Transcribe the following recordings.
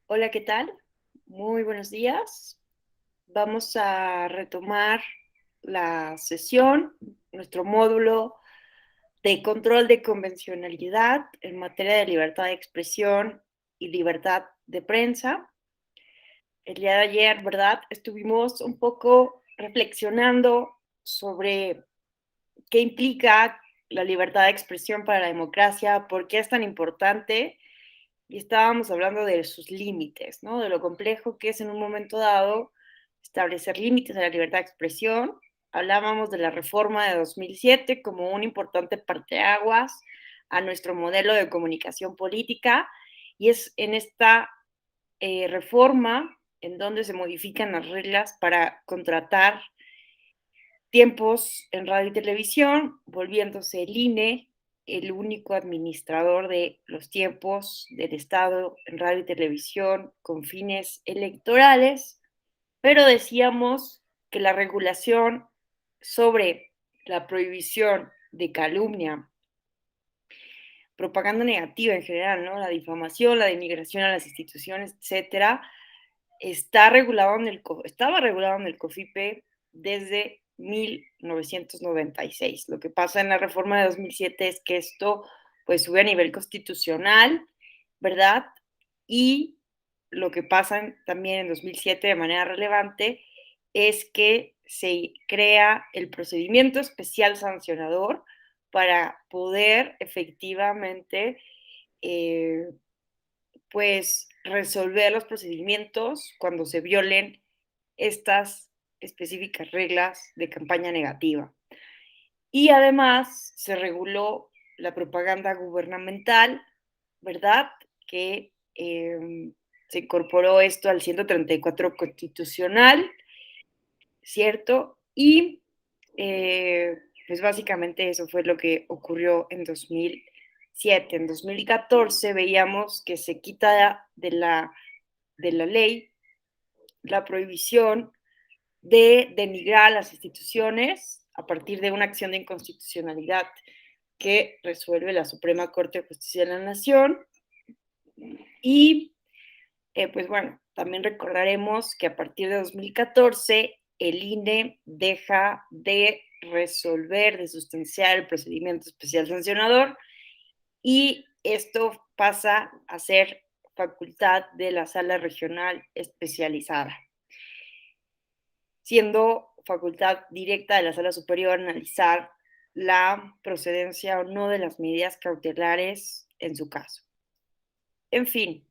Hola, ¿qué tal? Muy buenos días. Vamos a retomar la sesión, nuestro módulo de control de convencionalidad en materia de libertad de expresión y libertad de prensa. El día de ayer, ¿verdad? Estuvimos un poco reflexionando sobre qué implica la libertad de expresión para la democracia, por qué es tan importante y estábamos hablando de sus límites, ¿no? De lo complejo que es en un momento dado establecer límites a la libertad de expresión. Hablábamos de la reforma de 2007 como un importante parteaguas a nuestro modelo de comunicación política y es en esta reforma en donde se modifican las reglas para contratar tiempos en radio y televisión, volviéndose el INE el único administrador de los tiempos del Estado en radio y televisión con fines electorales, pero decíamos que la regulación sobre la prohibición de calumnia, propaganda negativa en general, ¿no? La difamación, la denigración a las instituciones, etcétera, estaba regulado en el COFIPE desde 1996. Lo que pasa en la reforma de 2007 es que esto pues sube a nivel constitucional, ¿verdad? Y lo que pasa también en 2007 de manera relevante es que se crea el procedimiento especial sancionador para poder efectivamente eh, pues resolver los procedimientos cuando se violen estas específicas reglas de campaña negativa. Y además se reguló la propaganda gubernamental, ¿verdad? Que se incorporó esto al 134 constitucional, ¿cierto? Y pues básicamente eso fue lo que ocurrió en 2007. En 2014 veíamos que se quita de la ley la prohibición de denigrar a las instituciones a partir de una acción de inconstitucionalidad que resuelve la Suprema Corte de Justicia de la Nación. Y pues bueno, también recordaremos que a partir de 2014 el INE deja de resolver, de sustanciar el procedimiento especial sancionador y esto pasa a ser facultad de la sala regional especializada, siendo facultad directa de la sala superior analizar la procedencia o no de las medidas cautelares en su caso. En fin,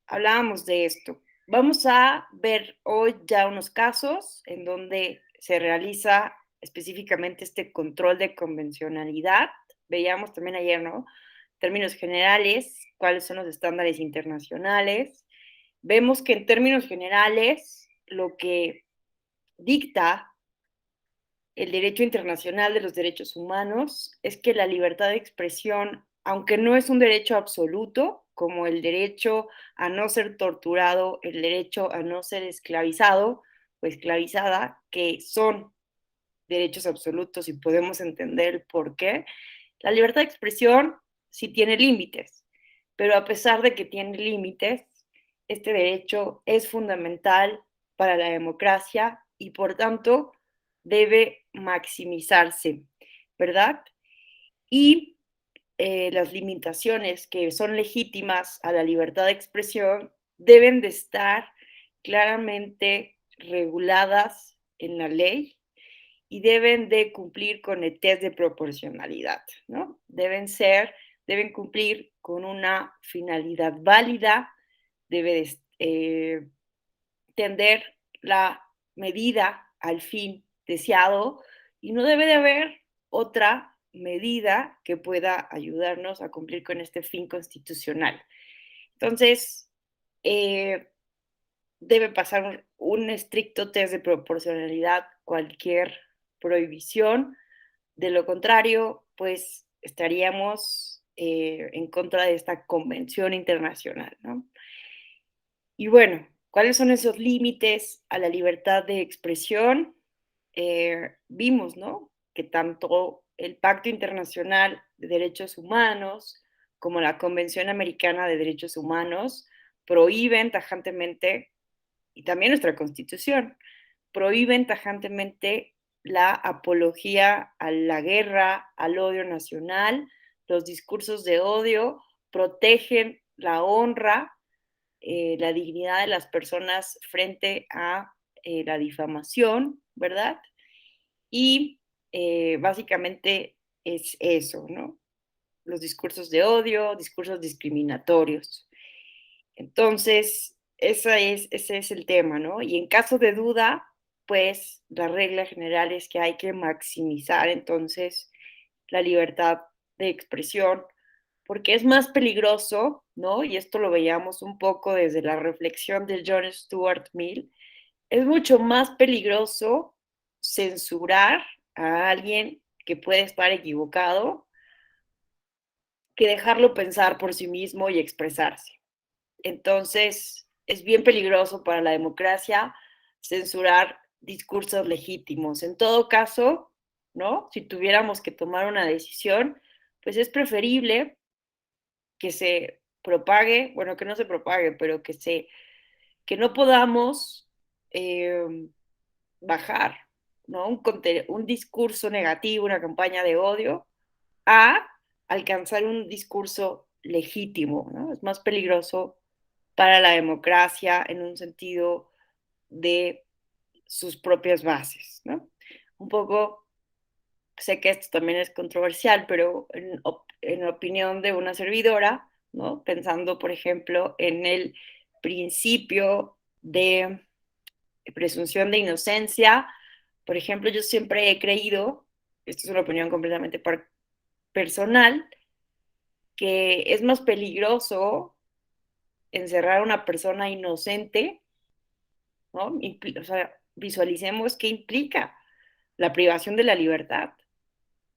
hablábamos de esto. Vamos a ver hoy ya unos casos en donde se realiza específicamente este control de convencionalidad. Veíamos también ayer, ¿no? Términos generales, cuáles son los estándares internacionales. Vemos que en términos generales, lo que dicta el derecho internacional de los derechos humanos es que la libertad de expresión, aunque no es un derecho absoluto, como el derecho a no ser torturado, el derecho a no ser esclavizado o esclavizada, que son derechos absolutos y podemos entender el por qué, la libertad de expresión sí tiene límites, pero a pesar de que tiene límites, este derecho es fundamental para la democracia y por tanto debe maximizarse, ¿verdad? Y las limitaciones que son legítimas a la libertad de expresión deben de estar claramente reguladas en la ley y deben de cumplir con el test de proporcionalidad, ¿no? Deben cumplir con una finalidad válida, debe de, tender la medida al fin deseado y no debe de haber otra medida que pueda ayudarnos a cumplir con este fin constitucional. Entonces, eh, debe pasar un estricto test de proporcionalidad cualquier prohibición. De lo contrario, pues estaríamos en contra de esta convención internacional, ¿no? Y bueno, ¿cuáles son esos límites a la libertad de expresión? Vimos, ¿no? Que tanto el Pacto Internacional de Derechos Humanos como la Convención Americana de Derechos Humanos prohíben tajantemente, y también nuestra Constitución, prohíben tajantemente la apología a la guerra, al odio nacional, los discursos de odio, protegen la honra, la dignidad de las personas frente a la difamación, ¿verdad? Y básicamente es eso, ¿no? Los discursos de odio, discursos discriminatorios. Entonces, ese es el tema, ¿no? Y en caso de duda, pues la regla general es que hay que maximizar entonces la libertad de expresión, porque es más peligroso, ¿no? Y esto lo veíamos un poco desde la reflexión de John Stuart Mill, es mucho más peligroso censurar a alguien que puede estar equivocado que dejarlo pensar por sí mismo y expresarse. Entonces, es bien peligroso para la democracia censurar discursos legítimos. En todo caso, ¿no? Si tuviéramos que tomar una decisión, pues es preferible que se propague, bueno, que no se propague, pero que no podamos bajar, ¿no? Un discurso negativo, una campaña de odio, a alcanzar un discurso legítimo, ¿no? Es más peligroso para la democracia en un sentido de sus propias bases, ¿no? Un poco, sé que esto también es controversial, pero en opinión de una servidora, ¿no? Pensando, por ejemplo, en el principio de presunción de inocencia, por ejemplo, yo siempre he creído, esto es una opinión completamente personal, que es más peligroso encerrar a una persona inocente, ¿no? O sea, visualicemos qué implica la privación de la libertad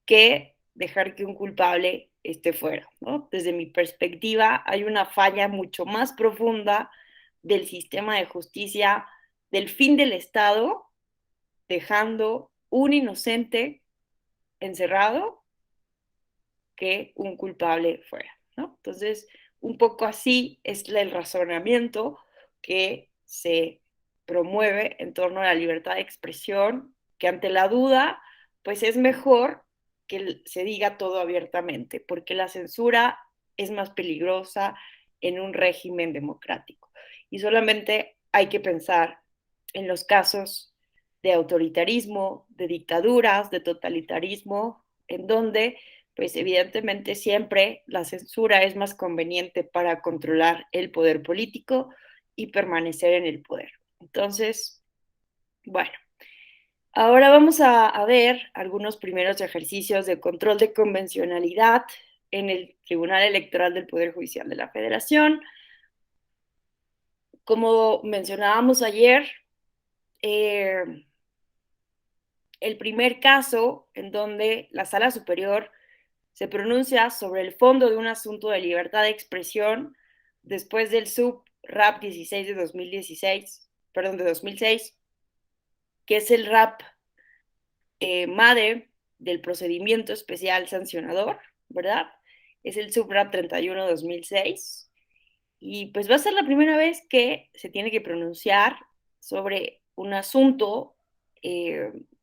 que dejar que un culpable esté fuera, ¿no? Desde mi perspectiva, hay una falla mucho más profunda del sistema de justicia, del fin del Estado, dejando un inocente encerrado que un culpable fuera, ¿no? Entonces, un poco así es el razonamiento que se promueve en torno a la libertad de expresión, que ante la duda, pues es mejor que se diga todo abiertamente, porque la censura es más peligrosa en un régimen democrático. Y solamente hay que pensar en los casos de autoritarismo, de dictaduras, de totalitarismo, en donde pues evidentemente siempre la censura es más conveniente para controlar el poder político y permanecer en el poder. Entonces, bueno, ahora vamos a ver algunos primeros ejercicios de control de convencionalidad en el Tribunal Electoral del Poder Judicial de la Federación. Como mencionábamos ayer, el primer caso en donde la Sala Superior se pronuncia sobre el fondo de un asunto de libertad de expresión después del sub-RAP 16 de 2016, perdón, de 2006, que es el RAP madre del procedimiento especial sancionador, ¿verdad? Es el sub-RAP 31 de 2006. Y pues va a ser la primera vez que se tiene que pronunciar sobre un asunto,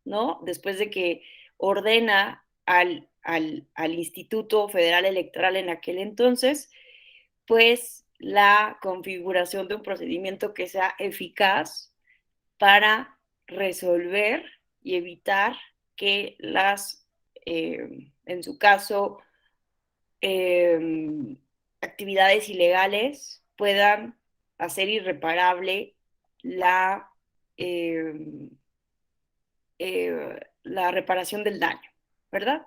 ¿no? Después de que ordena al Instituto Federal Electoral en aquel entonces, pues la configuración de un procedimiento que sea eficaz para resolver y evitar que en su caso, eh, actividades ilegales puedan hacer irreparable la, eh, la reparación del daño, ¿verdad?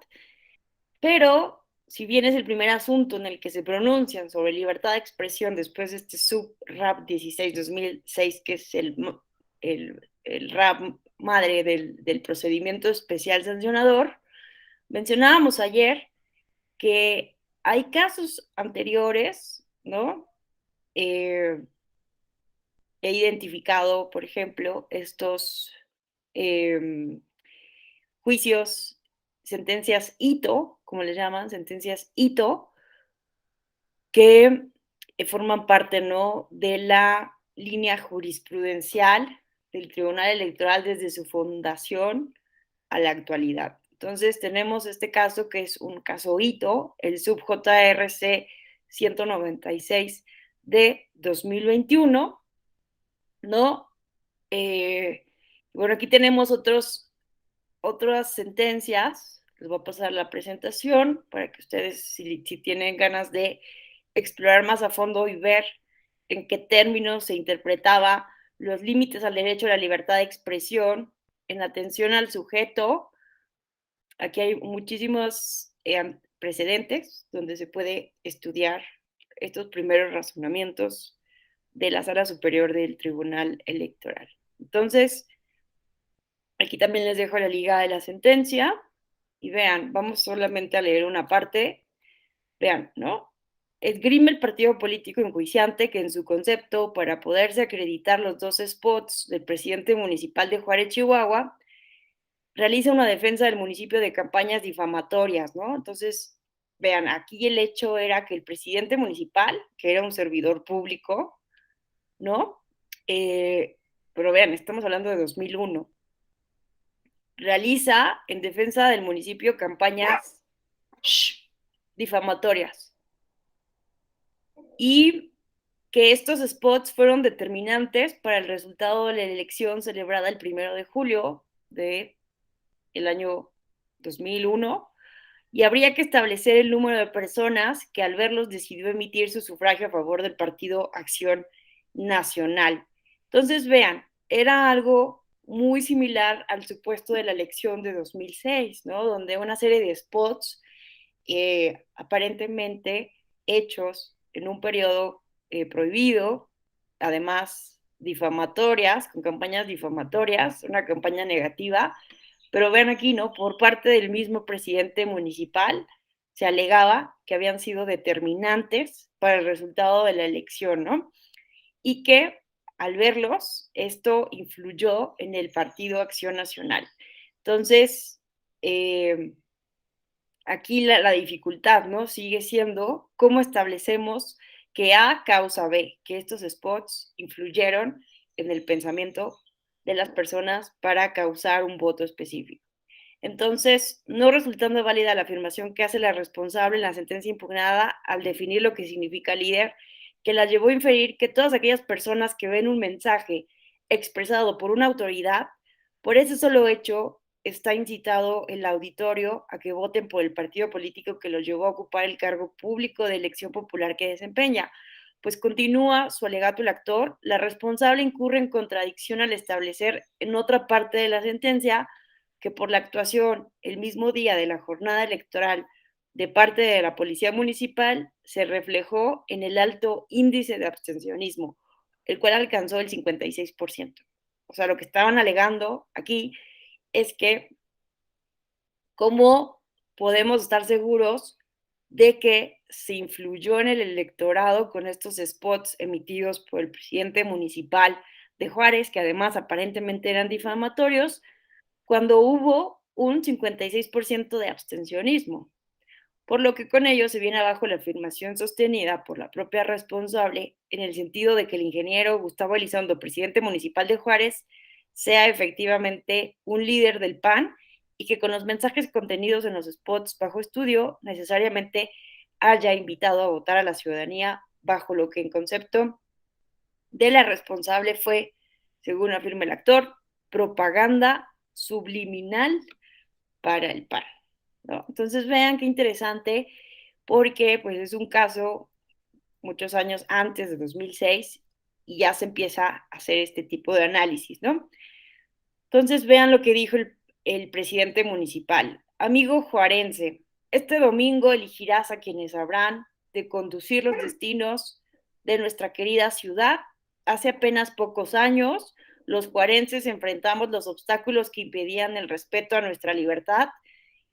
Pero si bien es el primer asunto en el que se pronuncian sobre libertad de expresión después de este sub-RAP 16-2006, que es el RAP madre del procedimiento especial sancionador, mencionábamos ayer que hay casos anteriores, ¿no? Eh, He identificado, por ejemplo, estos eh, juicios, sentencias hito, como les llaman, sentencias hito, que forman parte, ¿no?, de la línea jurisprudencial del Tribunal Electoral desde su fundación a la actualidad. Entonces tenemos este caso que es un caso hito, el sub JRC 196 de 2021, ¿no? Bueno, aquí tenemos otras sentencias. Les voy a pasar la presentación para que ustedes, si tienen ganas de explorar más a fondo y ver en qué términos se interpretaba los límites al derecho a la libertad de expresión, en atención al sujeto. Aquí hay muchísimos precedentes donde se puede estudiar estos primeros razonamientos de la Sala Superior del Tribunal Electoral. Entonces, aquí también les dejo la liga de la sentencia y vean, vamos solamente a leer una parte. Vean, ¿no? Esgrime el partido político enjuiciante que en su concepto, para poderse acreditar los dos spots del presidente municipal de Juárez, Chihuahua, realiza una defensa del municipio de campañas difamatorias, ¿no? Entonces, vean, aquí el hecho era que el presidente municipal, que era un servidor público, ¿no? Pero vean, estamos hablando de 2001, realiza en defensa del municipio campañas difamatorias. Y que estos spots fueron determinantes para el resultado de la elección celebrada el 1 de julio del año 2001, y habría que establecer el número de personas que al verlos decidió emitir su sufragio a favor del Partido Acción Nacional. Entonces, vean, era algo muy similar al supuesto de la elección de 2006, ¿no? Donde una serie de spots aparentemente hechos en un periodo prohibido, además difamatorias, con campañas difamatorias, una campaña negativa, pero vean aquí, ¿no? Por parte del mismo presidente municipal se alegaba que habían sido determinantes para el resultado de la elección, ¿no? Y que al verlos, esto influyó en el Partido Acción Nacional. Entonces, aquí la dificultad, ¿no? Sigue siendo cómo establecemos que A causa B, que estos spots influyeron en el pensamiento de las personas para causar un voto específico. Entonces, no resultando válida la afirmación que hace la responsable en la sentencia impugnada al definir lo que significa líder, que la llevó a inferir que todas aquellas personas que ven un mensaje expresado por una autoridad, por ese solo hecho, está incitado el auditorio a que voten por el partido político que los llevó a ocupar el cargo público de elección popular que desempeña. Pues continúa su alegato el actor, la responsable incurre en contradicción al establecer en otra parte de la sentencia que por la actuación el mismo día de la jornada electoral de parte de la Policía Municipal se reflejó en el alto índice de abstencionismo, el cual alcanzó el 56%. O sea, lo que estaban alegando aquí es que cómo podemos estar seguros de que se influyó en el electorado con estos spots emitidos por el presidente municipal de Juárez, que además aparentemente eran difamatorios, cuando hubo un 56% de abstencionismo, por lo que con ello se viene abajo la afirmación sostenida por la propia responsable en el sentido de que el ingeniero Gustavo Elizondo, presidente municipal de Juárez, sea efectivamente un líder del PAN y que con los mensajes contenidos en los spots bajo estudio necesariamente haya invitado a votar a la ciudadanía bajo lo que en concepto de la responsable fue, según afirma el actor, propaganda subliminal para el PAN, ¿no? Entonces vean qué interesante, porque pues es un caso muchos años antes de 2006 y ya se empieza a hacer este tipo de análisis, ¿no? Entonces vean lo que dijo el presidente municipal. Amigo juarense, este domingo elegirás a quienes habrán de conducir los destinos de nuestra querida ciudad. Hace apenas pocos años, los juarenses enfrentamos los obstáculos que impedían el respeto a nuestra libertad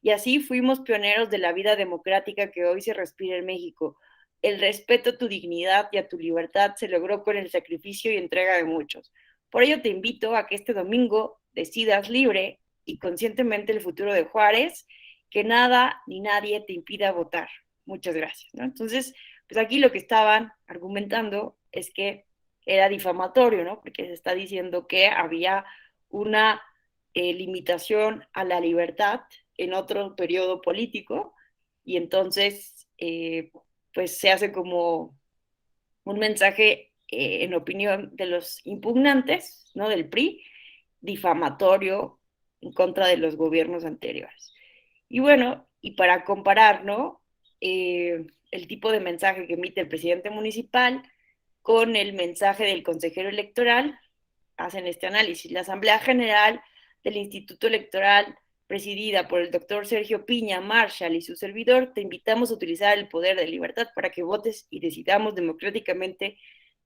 y así fuimos pioneros de la vida democrática que hoy se respira en México. El respeto a tu dignidad y a tu libertad se logró con el sacrificio y entrega de muchos. Por ello te invito a que este domingo decidas libre y conscientemente el futuro de Juárez, que nada ni nadie te impida votar. Muchas gracias, ¿no? Entonces, Pues aquí lo que estaban argumentando es que era difamatorio, ¿no? Porque se está diciendo que había una limitación a la libertad en otro periodo político y entonces pues se hace como un mensaje en opinión de los impugnantes, ¿no? Del PRI, difamatorio en contra de los gobiernos anteriores. Y bueno, y para comparar, ¿no? El tipo de mensaje que emite el presidente municipal con el mensaje del consejero electoral, hacen este análisis. La Asamblea General del Instituto Electoral, presidida por el doctor Sergio Piña Marshall y su servidor, te invitamos a utilizar el poder de libertad para que votes y decidamos democráticamente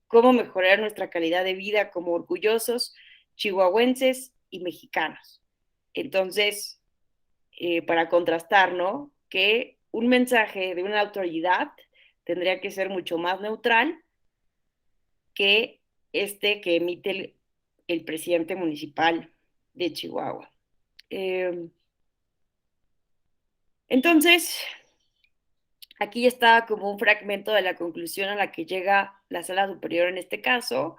cómo mejorar nuestra calidad de vida como orgullosos chihuahuenses y mexicanos. Entonces, para contrastar, ¿no? Que un mensaje de una autoridad tendría que ser mucho más neutral que este que emite el presidente municipal de Chihuahua. Entonces, aquí está como un fragmento de la conclusión a la que llega la sala superior en este caso,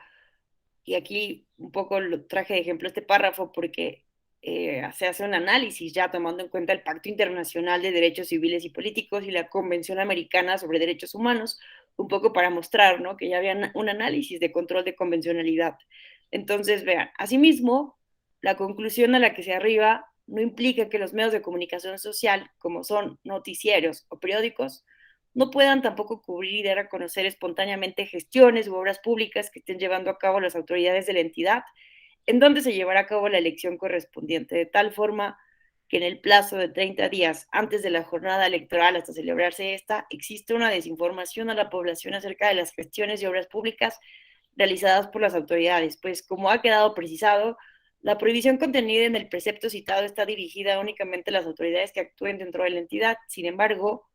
y aquí un poco lo traje de ejemplo este párrafo porque se hace un análisis ya tomando en cuenta el Pacto Internacional de Derechos Civiles y Políticos y la Convención Americana sobre Derechos Humanos, un poco para mostrar, ¿no? Que ya había un análisis de control de convencionalidad. Entonces, vean, asimismo, la conclusión a la que se arriba no implica que los medios de comunicación social, como son noticieros o periódicos, no puedan tampoco cubrir y dar a conocer espontáneamente gestiones u obras públicas que estén llevando a cabo las autoridades de la entidad, en donde se llevará a cabo la elección correspondiente, de tal forma que en el plazo de 30 días antes de la jornada electoral hasta celebrarse esta, existe una desinformación a la población acerca de las gestiones y obras públicas realizadas por las autoridades, pues como ha quedado precisado, la prohibición contenida en el precepto citado está dirigida únicamente a las autoridades que actúen dentro de la entidad. Sin embargo,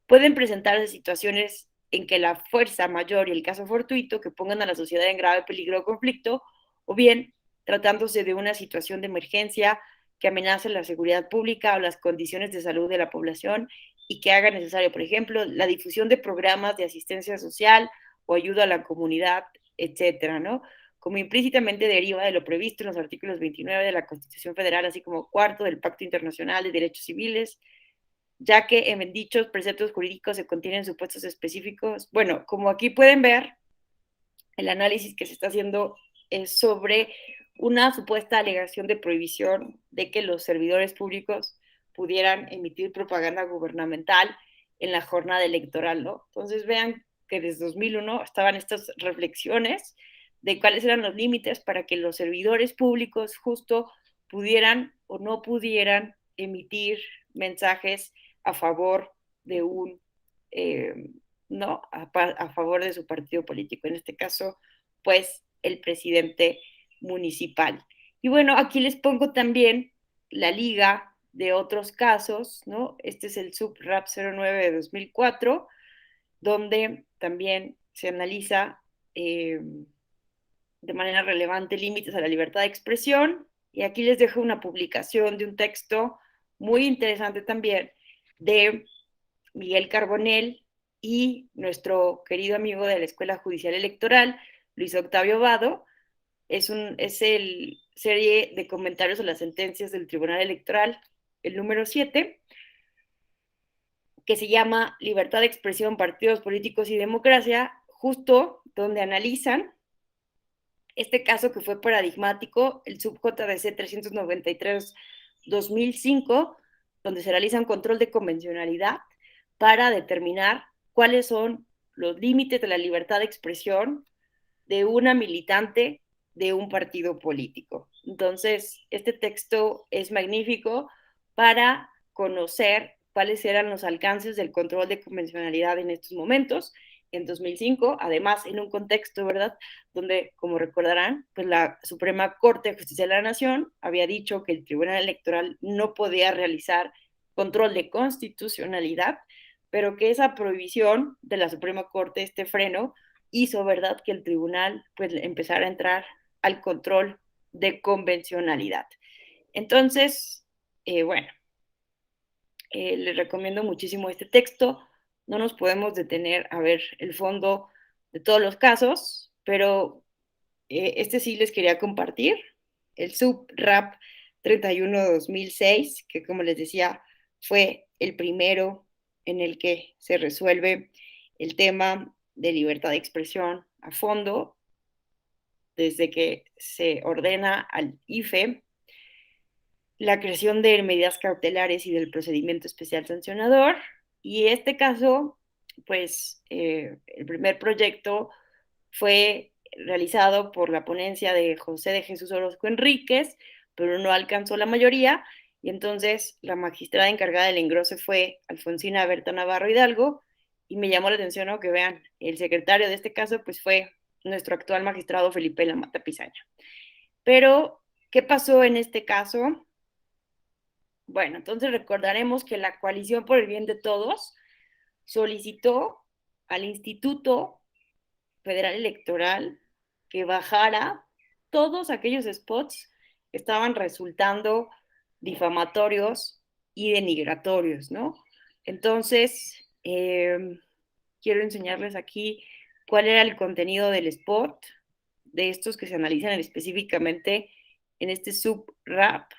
pueden presentarse situaciones en que la fuerza mayor y el caso fortuito que pongan a la sociedad en grave peligro o conflicto, o bien tratándose de una situación de emergencia que amenace la seguridad pública o las condiciones de salud de la población y que haga necesario, por ejemplo, la difusión de programas de asistencia social o ayuda a la comunidad, etcétera, ¿no? Como implícitamente deriva de lo previsto en los artículos 29 de la Constitución Federal, así como cuarto del Pacto Internacional de Derechos Civiles, ya que en dichos preceptos jurídicos se contienen supuestos específicos. Bueno, como aquí pueden ver, el análisis que se está haciendo es sobre una supuesta alegación de prohibición de que los servidores públicos pudieran emitir propaganda gubernamental en la jornada electoral, ¿no? Entonces vean que desde 2001 estaban estas reflexiones de cuáles eran los límites para que los servidores públicos justo pudieran o no pudieran emitir mensajes a favor de un, ¿no? A favor de su partido político, en este caso, pues el presidente municipal. Y bueno, aquí les pongo también la liga de otros casos, ¿no? Este es el SUB-RAP 09 de 2004, donde también se analiza de manera relevante límites a la libertad de expresión. Y aquí les dejo una publicación de un texto muy interesante también de Miguel Carbonell y nuestro querido amigo de la Escuela Judicial Electoral, Luis Octavio Vado. Es el serie de comentarios a las sentencias del Tribunal Electoral, el número 7, que se llama Libertad de Expresión, Partidos Políticos y Democracia, justo donde analizan este caso que fue paradigmático, el sub-JDC 393-2005, donde se realiza un control de convencionalidad para determinar cuáles son los límites de la libertad de expresión de una militante de un partido político. Entonces, este texto es magnífico para conocer cuáles eran los alcances del control de convencionalidad en estos momentos, en 2005, además en un contexto, ¿verdad?, donde, como recordarán, pues la Suprema Corte de Justicia de la Nación había dicho que el Tribunal Electoral no podía realizar control de constitucionalidad, pero que esa prohibición de la Suprema Corte, este freno, hizo, ¿verdad?, que el tribunal pues empezara a entrar al control de convencionalidad. Entonces, bueno, les recomiendo muchísimo este texto. no nos podemos detener a ver el fondo de todos los casos, pero este sí les quería compartir, el SUB-RAP 31/2006, que como les decía, fue el primero en el que se resuelve el tema de libertad de expresión a fondo, desde que se ordena al IFE la creación de medidas cautelares y del procedimiento especial sancionador. Y este caso, pues el primer proyecto fue realizado por la ponencia de José de Jesús Orozco Enríquez, pero no alcanzó la mayoría, y entonces la magistrada encargada del engrose fue Alfonsina Berta Navarro Hidalgo, y me llamó la atención, ¿no?, que vean, el secretario de este caso pues fue nuestro actual magistrado Felipe Lamata Pizaña. Pero, ¿qué pasó en este caso? Bueno, entonces recordaremos que la Coalición por el Bien de Todos solicitó al Instituto Federal Electoral que bajara todos aquellos spots que estaban resultando difamatorios y denigratorios, ¿no? Entonces, quiero enseñarles aquí cuál era el contenido del spot, de estos que se analizan específicamente en este sub-rap.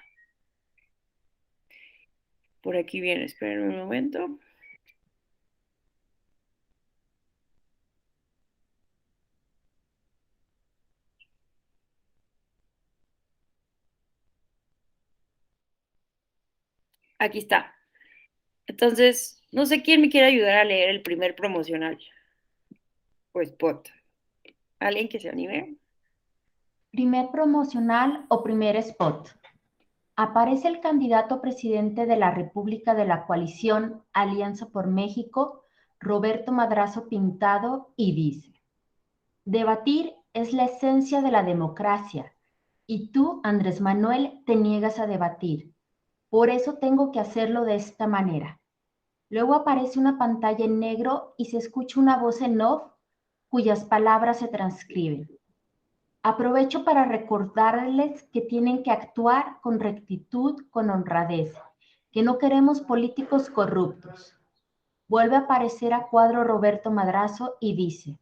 Por aquí viene, esperen un momento. Aquí está. Entonces, no sé quién me quiere ayudar a leer el primer promocional o spot. ¿Alguien que se anime? Primer promocional o primer spot. Aparece el candidato presidente de la República de la coalición Alianza por México, Roberto Madrazo Pintado, y dice: debatir es la esencia de la democracia, y tú, Andrés Manuel, te niegas a debatir. Por eso tengo que hacerlo de esta manera. Luego aparece una pantalla en negro y se escucha una voz en off cuyas palabras se transcriben. Aprovecho para recordarles que tienen que actuar con rectitud, con honradez, que no queremos políticos corruptos. Vuelve a aparecer a cuadro Roberto Madrazo y dice: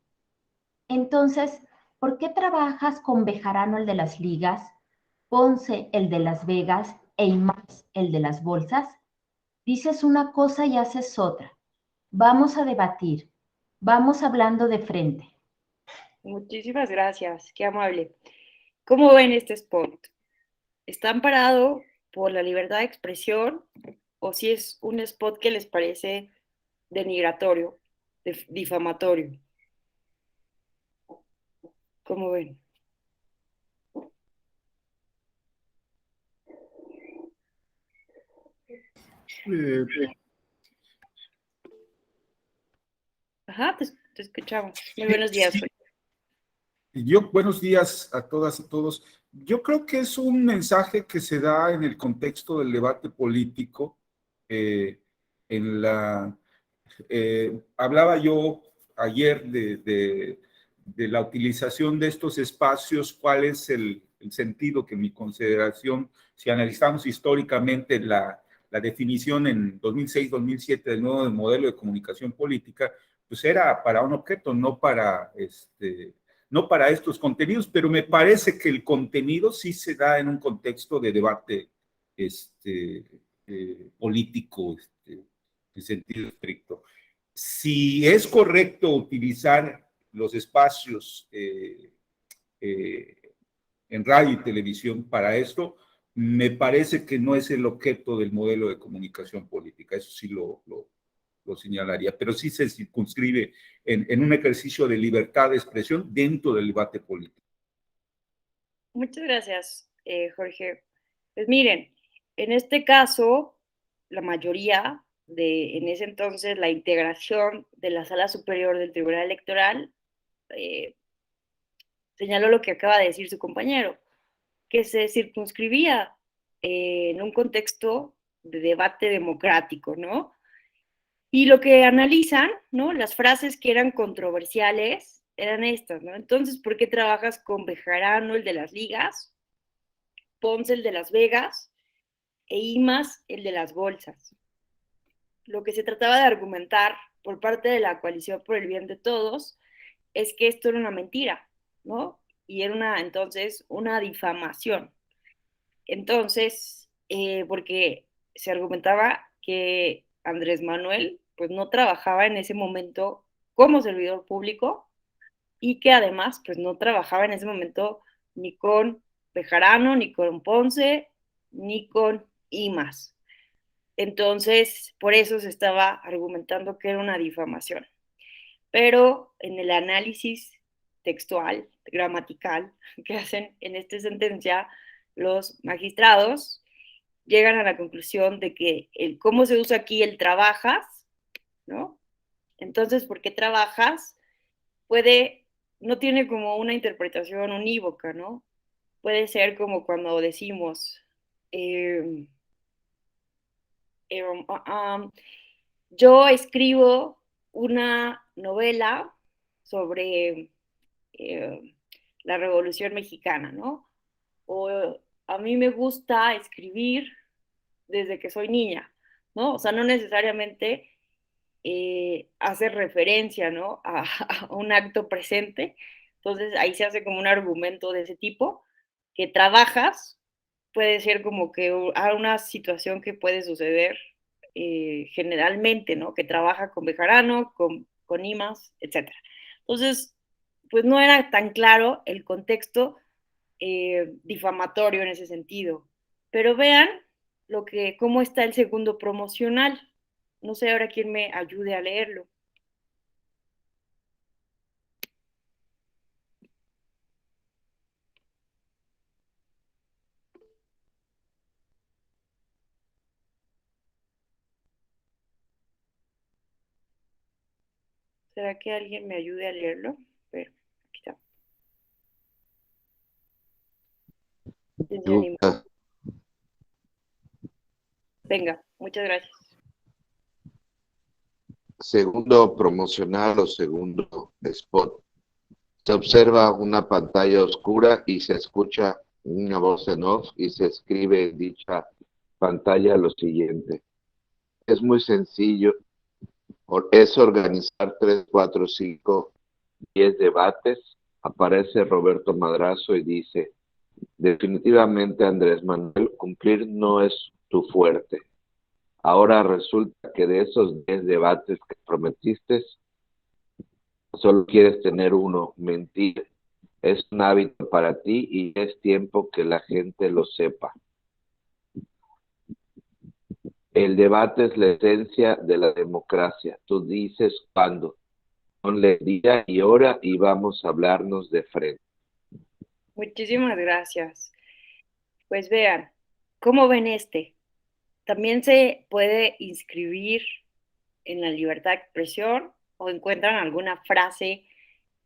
entonces, ¿por qué trabajas con Bejarano, el de las ligas, Ponce, el de Las Vegas, e Imaz, el de las bolsas? Dices una cosa y haces otra. Vamos a debatir. Vamos hablando de frente. Muchísimas gracias, qué amable. ¿Cómo ven este spot? ¿Está amparado por la libertad de expresión o si es un spot que les parece denigratorio, difamatorio? ¿Cómo ven? Eh, Ajá, te escuchamos. Muy buenos días, sí, Jorge. buenos días a todas y todos. Yo creo que es un mensaje que se da en el contexto del debate político. eh, Hablaba yo ayer de la utilización de estos espacios, cuál es el sentido que en mi consideración, si analizamos históricamente la definición en 2006-2007 del nuevo modelo de comunicación política, pues era para un objeto, no para estos contenidos, pero me parece que el contenido sí se da en un contexto de debate político, en sentido estricto. Si es correcto utilizar los espacios en radio y televisión para esto, me parece que no es el objeto del modelo de comunicación política. Eso sí lo señalaría, pero sí se circunscribe en un ejercicio de libertad de expresión dentro del debate político. Muchas gracias, Jorge. Pues miren, en este caso, la mayoría en ese entonces, la integración de la Sala Superior del Tribunal Electoral eh, señaló lo que acaba de decir su compañero, que se circunscribía en un contexto de debate democrático, ¿no? Y lo que analizan, ¿no? Las frases que eran controversiales eran estas, ¿no? Entonces, ¿por qué trabajas con Bejarano, el de las ligas, Ponce, el de Las Vegas, e Imaz, el de las bolsas? lo que se trataba de argumentar por parte de la coalición por el bien de todos es que esto era una mentira, ¿no? Y era entonces una difamación. Entonces, porque se argumentaba que Andrés Manuel pues no trabajaba en ese momento como servidor público y que además pues no trabajaba en ese momento ni con Bejarano, ni con Ponce, ni con IMAS. Entonces, por eso se estaba argumentando que era una difamación. Pero en el análisis textual, gramatical, que hacen en esta sentencia los magistrados, llegan a la conclusión de que el cómo se usa aquí el trabajas, ¿no? Entonces, ¿por qué trabajas? No tiene como una interpretación unívoca, ¿no? Puede ser como cuando decimos, eh, eh, um, um, yo escribo una novela sobre la Revolución Mexicana, ¿no? O a mí me gusta escribir desde que soy niña, ¿no? O sea, no necesariamente hace referencia, ¿no? A un acto presente. Entonces ahí se hace como un argumento de ese tipo, que trabajas, puede ser como que a una situación que puede suceder generalmente, ¿no? Que trabaja con Bejarano, con IMAS, etc. Entonces, pues no era tan claro el contexto difamatorio en ese sentido. Pero vean cómo está el segundo promocional. No sé ahora quién me ayude a leerlo. ¿Será que alguien me ayude a leerlo? Pero aquí está. ¿Quién se animó? Venga, muchas gracias. Segundo promocional o segundo spot. Se observa una pantalla oscura y se escucha una voz en off y se escribe en dicha pantalla lo siguiente. Es muy sencillo, es organizar 3, 4, 5, 10 debates. Aparece Roberto Madrazo y dice, definitivamente Andrés Manuel, cumplir no es tu fuerte. Ahora resulta que de esos 10 debates que prometiste, solo quieres tener uno, mentir. Es un hábito para ti y es tiempo que la gente lo sepa. El debate es la esencia de la democracia. Tú dices cuándo. Ponle día y hora y vamos a hablarnos de frente. Muchísimas gracias. Pues vean, ¿cómo ven este? También se puede inscribir en la libertad de expresión o encuentran alguna frase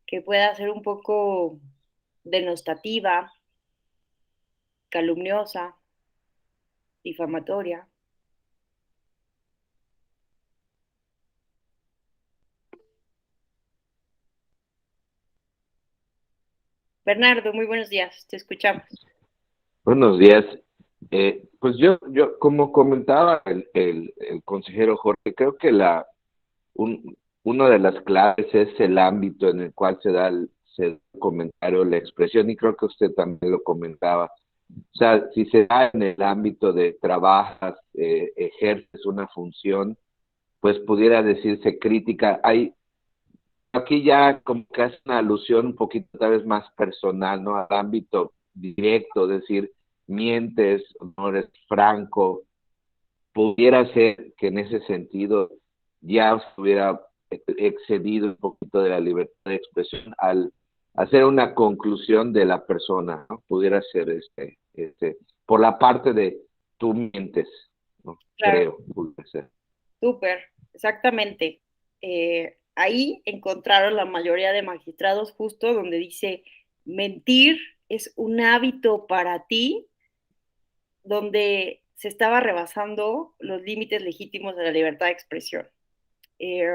que pueda ser un poco denostativa, calumniosa, difamatoria. Bernardo, muy buenos días, te escuchamos. Buenos días. Pues yo, como comentaba el consejero Jorge, creo que una de las claves es el ámbito en el cual se da el comentario, la expresión, y creo que usted también lo comentaba. O sea, si se da en el ámbito de trabajas, ejerces una función, pues pudiera decirse crítica. Aquí ya como que hace una alusión un poquito tal vez más personal, ¿no? Al ámbito directo, decir, mientes, no eres franco. Pudiera ser que en ese sentido ya se hubiera excedido un poquito de la libertad de expresión al hacer una conclusión de la persona, ¿no? Pudiera ser por la parte de tú mientes, ¿no? Claro. Creo, pudiera ser. Súper, exactamente. Ahí encontraron la mayoría de magistrados justo donde dice, mentir es un hábito para ti, donde se estaba rebasando los límites legítimos de la libertad de expresión. Eh,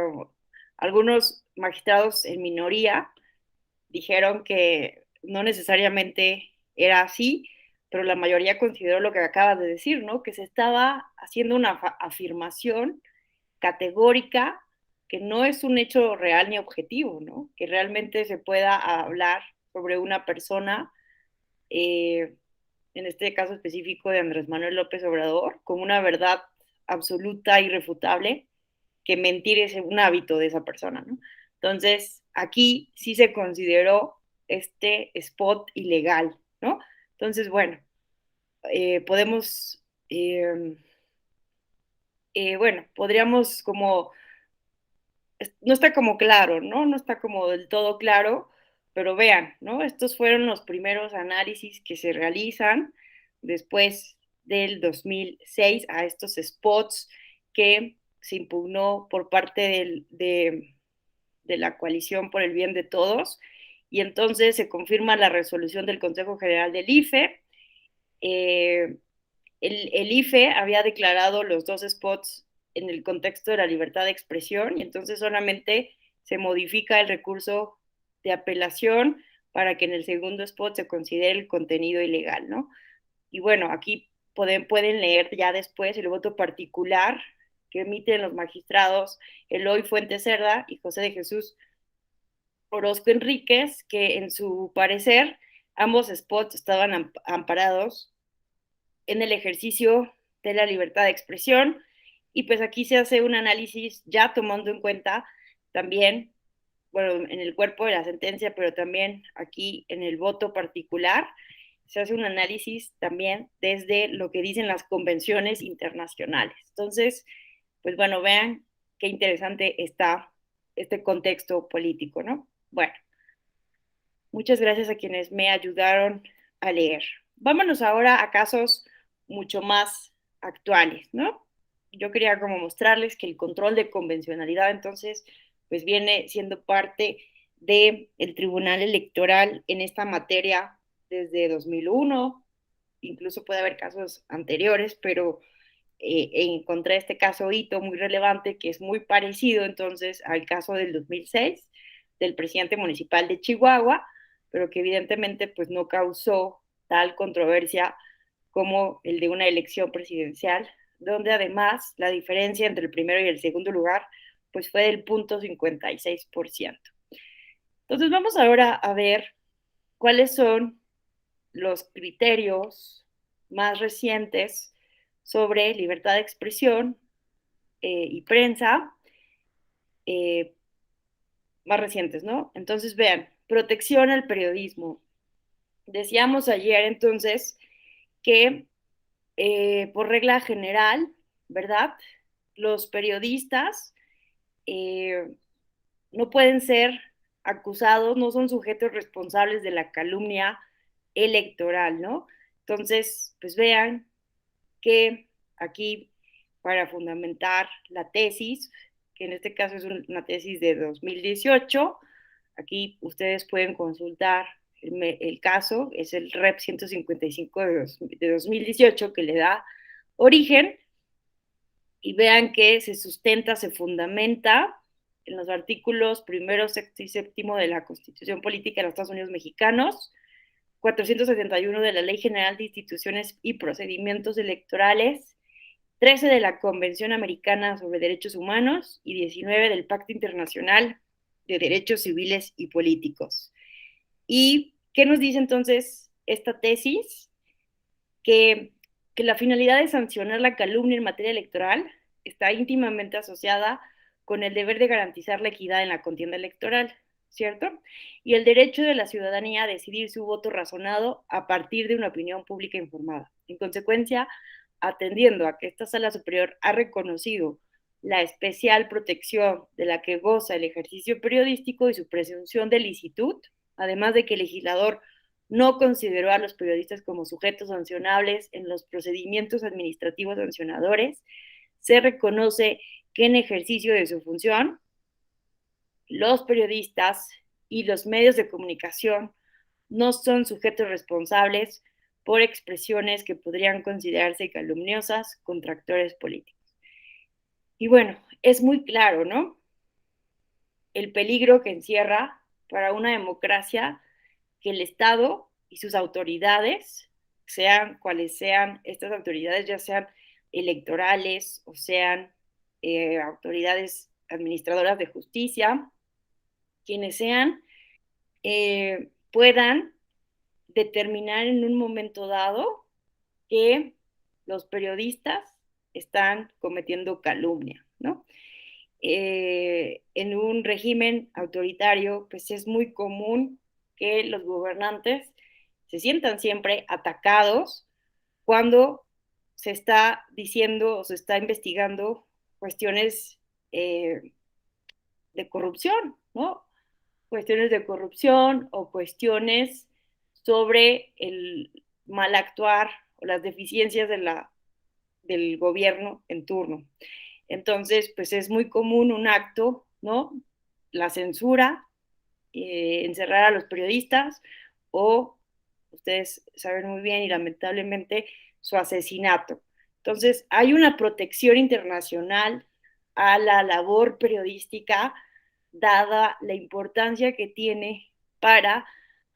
Algunos magistrados en minoría dijeron que no necesariamente era así, pero la mayoría consideró lo que acabas de decir, ¿no? Que se estaba haciendo una afirmación categórica que no es un hecho real ni objetivo, ¿no? Que realmente se pueda hablar sobre una persona, en este caso específico de Andrés Manuel López Obrador, con una verdad absoluta, irrefutable, que mentir es un hábito de esa persona, ¿no? Entonces, aquí sí se consideró este spot ilegal, ¿no? Entonces, bueno, podemos, bueno, podríamos como, no está como claro, ¿no? No está como del todo claro, pero vean, ¿no? Estos fueron los primeros análisis que se realizan después del 2006 a estos spots que se impugnó por parte de la coalición por el bien de todos, y entonces se confirma la resolución del Consejo General del IFE. El IFE había declarado los dos spots en el contexto de la libertad de expresión, y entonces solamente se modifica el recurso de apelación para que en el segundo spot se considere el contenido ilegal, ¿no? Y bueno, aquí pueden leer ya después el voto particular que emiten los magistrados Eloy Fuentes Cerda y José de Jesús Orozco Enríquez, que en su parecer ambos spots estaban amparados en el ejercicio de la libertad de expresión, y pues aquí se hace un análisis ya tomando en cuenta también, bueno, en el cuerpo de la sentencia, pero también aquí en el voto particular, se hace un análisis también desde lo que dicen las convenciones internacionales. Entonces, pues bueno, vean qué interesante está este contexto político, ¿no? Bueno, muchas gracias a quienes me ayudaron a leer. Vámonos ahora a casos mucho más actuales, ¿no? Yo quería como mostrarles que el control de convencionalidad entonces pues viene siendo parte del Tribunal Electoral en esta materia desde 2001, incluso puede haber casos anteriores, pero encontré este caso hito muy relevante que es muy parecido entonces al caso del 2006 del presidente municipal de Chihuahua, pero que evidentemente pues no causó tal controversia como el de una elección presidencial, donde además la diferencia entre el primero y el segundo lugar pues fue del 0.56%. Entonces vamos ahora a ver cuáles son los criterios más recientes sobre libertad de expresión y prensa, eh, más recientes, ¿no? Entonces vean, protección al periodismo. Decíamos ayer entonces que por regla general, ¿verdad? Los periodistas eh, no pueden ser acusados, no son sujetos responsables de la calumnia electoral, ¿no? Entonces, pues vean que aquí, para fundamentar la tesis, que en este caso es una tesis de 2018, aquí ustedes pueden consultar el caso, es el REP 155 de 2018 que le da origen, y vean que se sustenta, se fundamenta en los artículos primero, sexto y séptimo de la Constitución Política de los Estados Unidos Mexicanos, 471 de la Ley General de Instituciones y Procedimientos Electorales, 13 de la Convención Americana sobre Derechos Humanos y 19 del Pacto Internacional de Derechos Civiles y Políticos. ¿Y qué nos dice entonces esta tesis? Que la finalidad de sancionar la calumnia en materia electoral está íntimamente asociada con el deber de garantizar la equidad en la contienda electoral, ¿cierto? Y el derecho de la ciudadanía a decidir su voto razonado a partir de una opinión pública informada. En consecuencia, atendiendo a que esta Sala Superior ha reconocido la especial protección de la que goza el ejercicio periodístico y su presunción de licitud, además de que el legislador no consideró a los periodistas como sujetos sancionables en los procedimientos administrativos sancionadores, se reconoce que en ejercicio de su función, los periodistas y los medios de comunicación no son sujetos responsables por expresiones que podrían considerarse calumniosas contra actores políticos. Y bueno, es muy claro, ¿no? El peligro que encierra para una democracia que el Estado y sus autoridades, sean cuales sean estas autoridades, ya sean electorales o sean autoridades administradoras de justicia, quienes sean, puedan determinar en un momento dado que los periodistas están cometiendo calumnia, ¿no? En un régimen autoritario, pues es muy común que los gobernantes se sientan siempre atacados cuando se está diciendo o se está investigando cuestiones de corrupción, ¿no? Cuestiones de corrupción o cuestiones sobre el mal actuar o las deficiencias del gobierno en turno. Entonces, pues es muy común un acto, ¿no? La censura, encerrar a los periodistas o, ustedes saben muy bien y lamentablemente, su asesinato. Entonces, hay una protección internacional a la labor periodística, dada la importancia que tiene para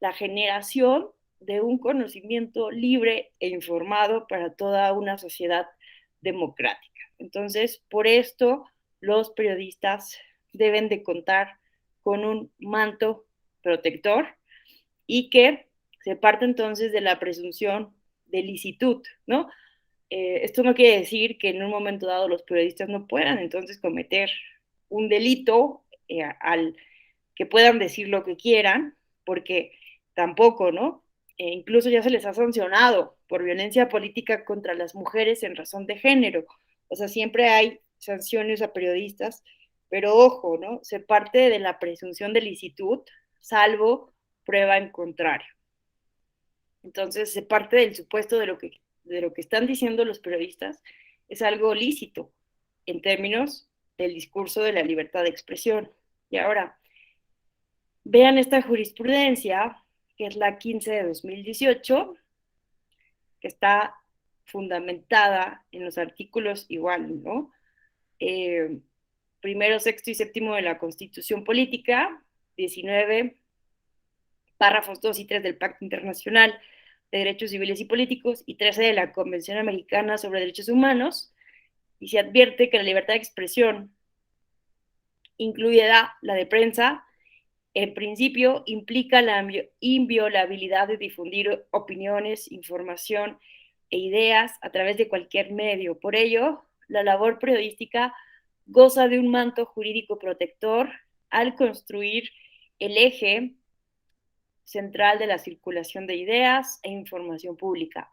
la generación de un conocimiento libre e informado para toda una sociedad democrática. Entonces, por esto, los periodistas deben de contar con un manto protector y que se parte entonces de la presunción de licitud, ¿no? Esto no quiere decir que en un momento dado los periodistas no puedan entonces cometer un delito al que puedan decir lo que quieran, porque tampoco, ¿no? Incluso ya se les ha sancionado por violencia política contra las mujeres en razón de género. O sea, siempre hay sanciones a periodistas, pero ojo, ¿no? Se parte de la presunción de licitud, salvo prueba en contrario. Entonces, se parte del supuesto de lo que están diciendo los periodistas es algo lícito en términos del discurso de la libertad de expresión. Y ahora, vean esta jurisprudencia, que es la 15 de 2018, que está fundamentada en los artículos igual, ¿no? Primero, sexto y séptimo de la Constitución Política, 19 párrafos 2 y 3 del Pacto Internacional de Derechos Civiles y Políticos y 13 de la Convención Americana sobre Derechos Humanos, y se advierte que la libertad de expresión, incluida la de prensa, en principio implica la inviolabilidad de difundir opiniones, información e ideas a través de cualquier medio. Por ello, la labor periodística goza de un manto jurídico protector al construir el eje central de la circulación de ideas e información pública.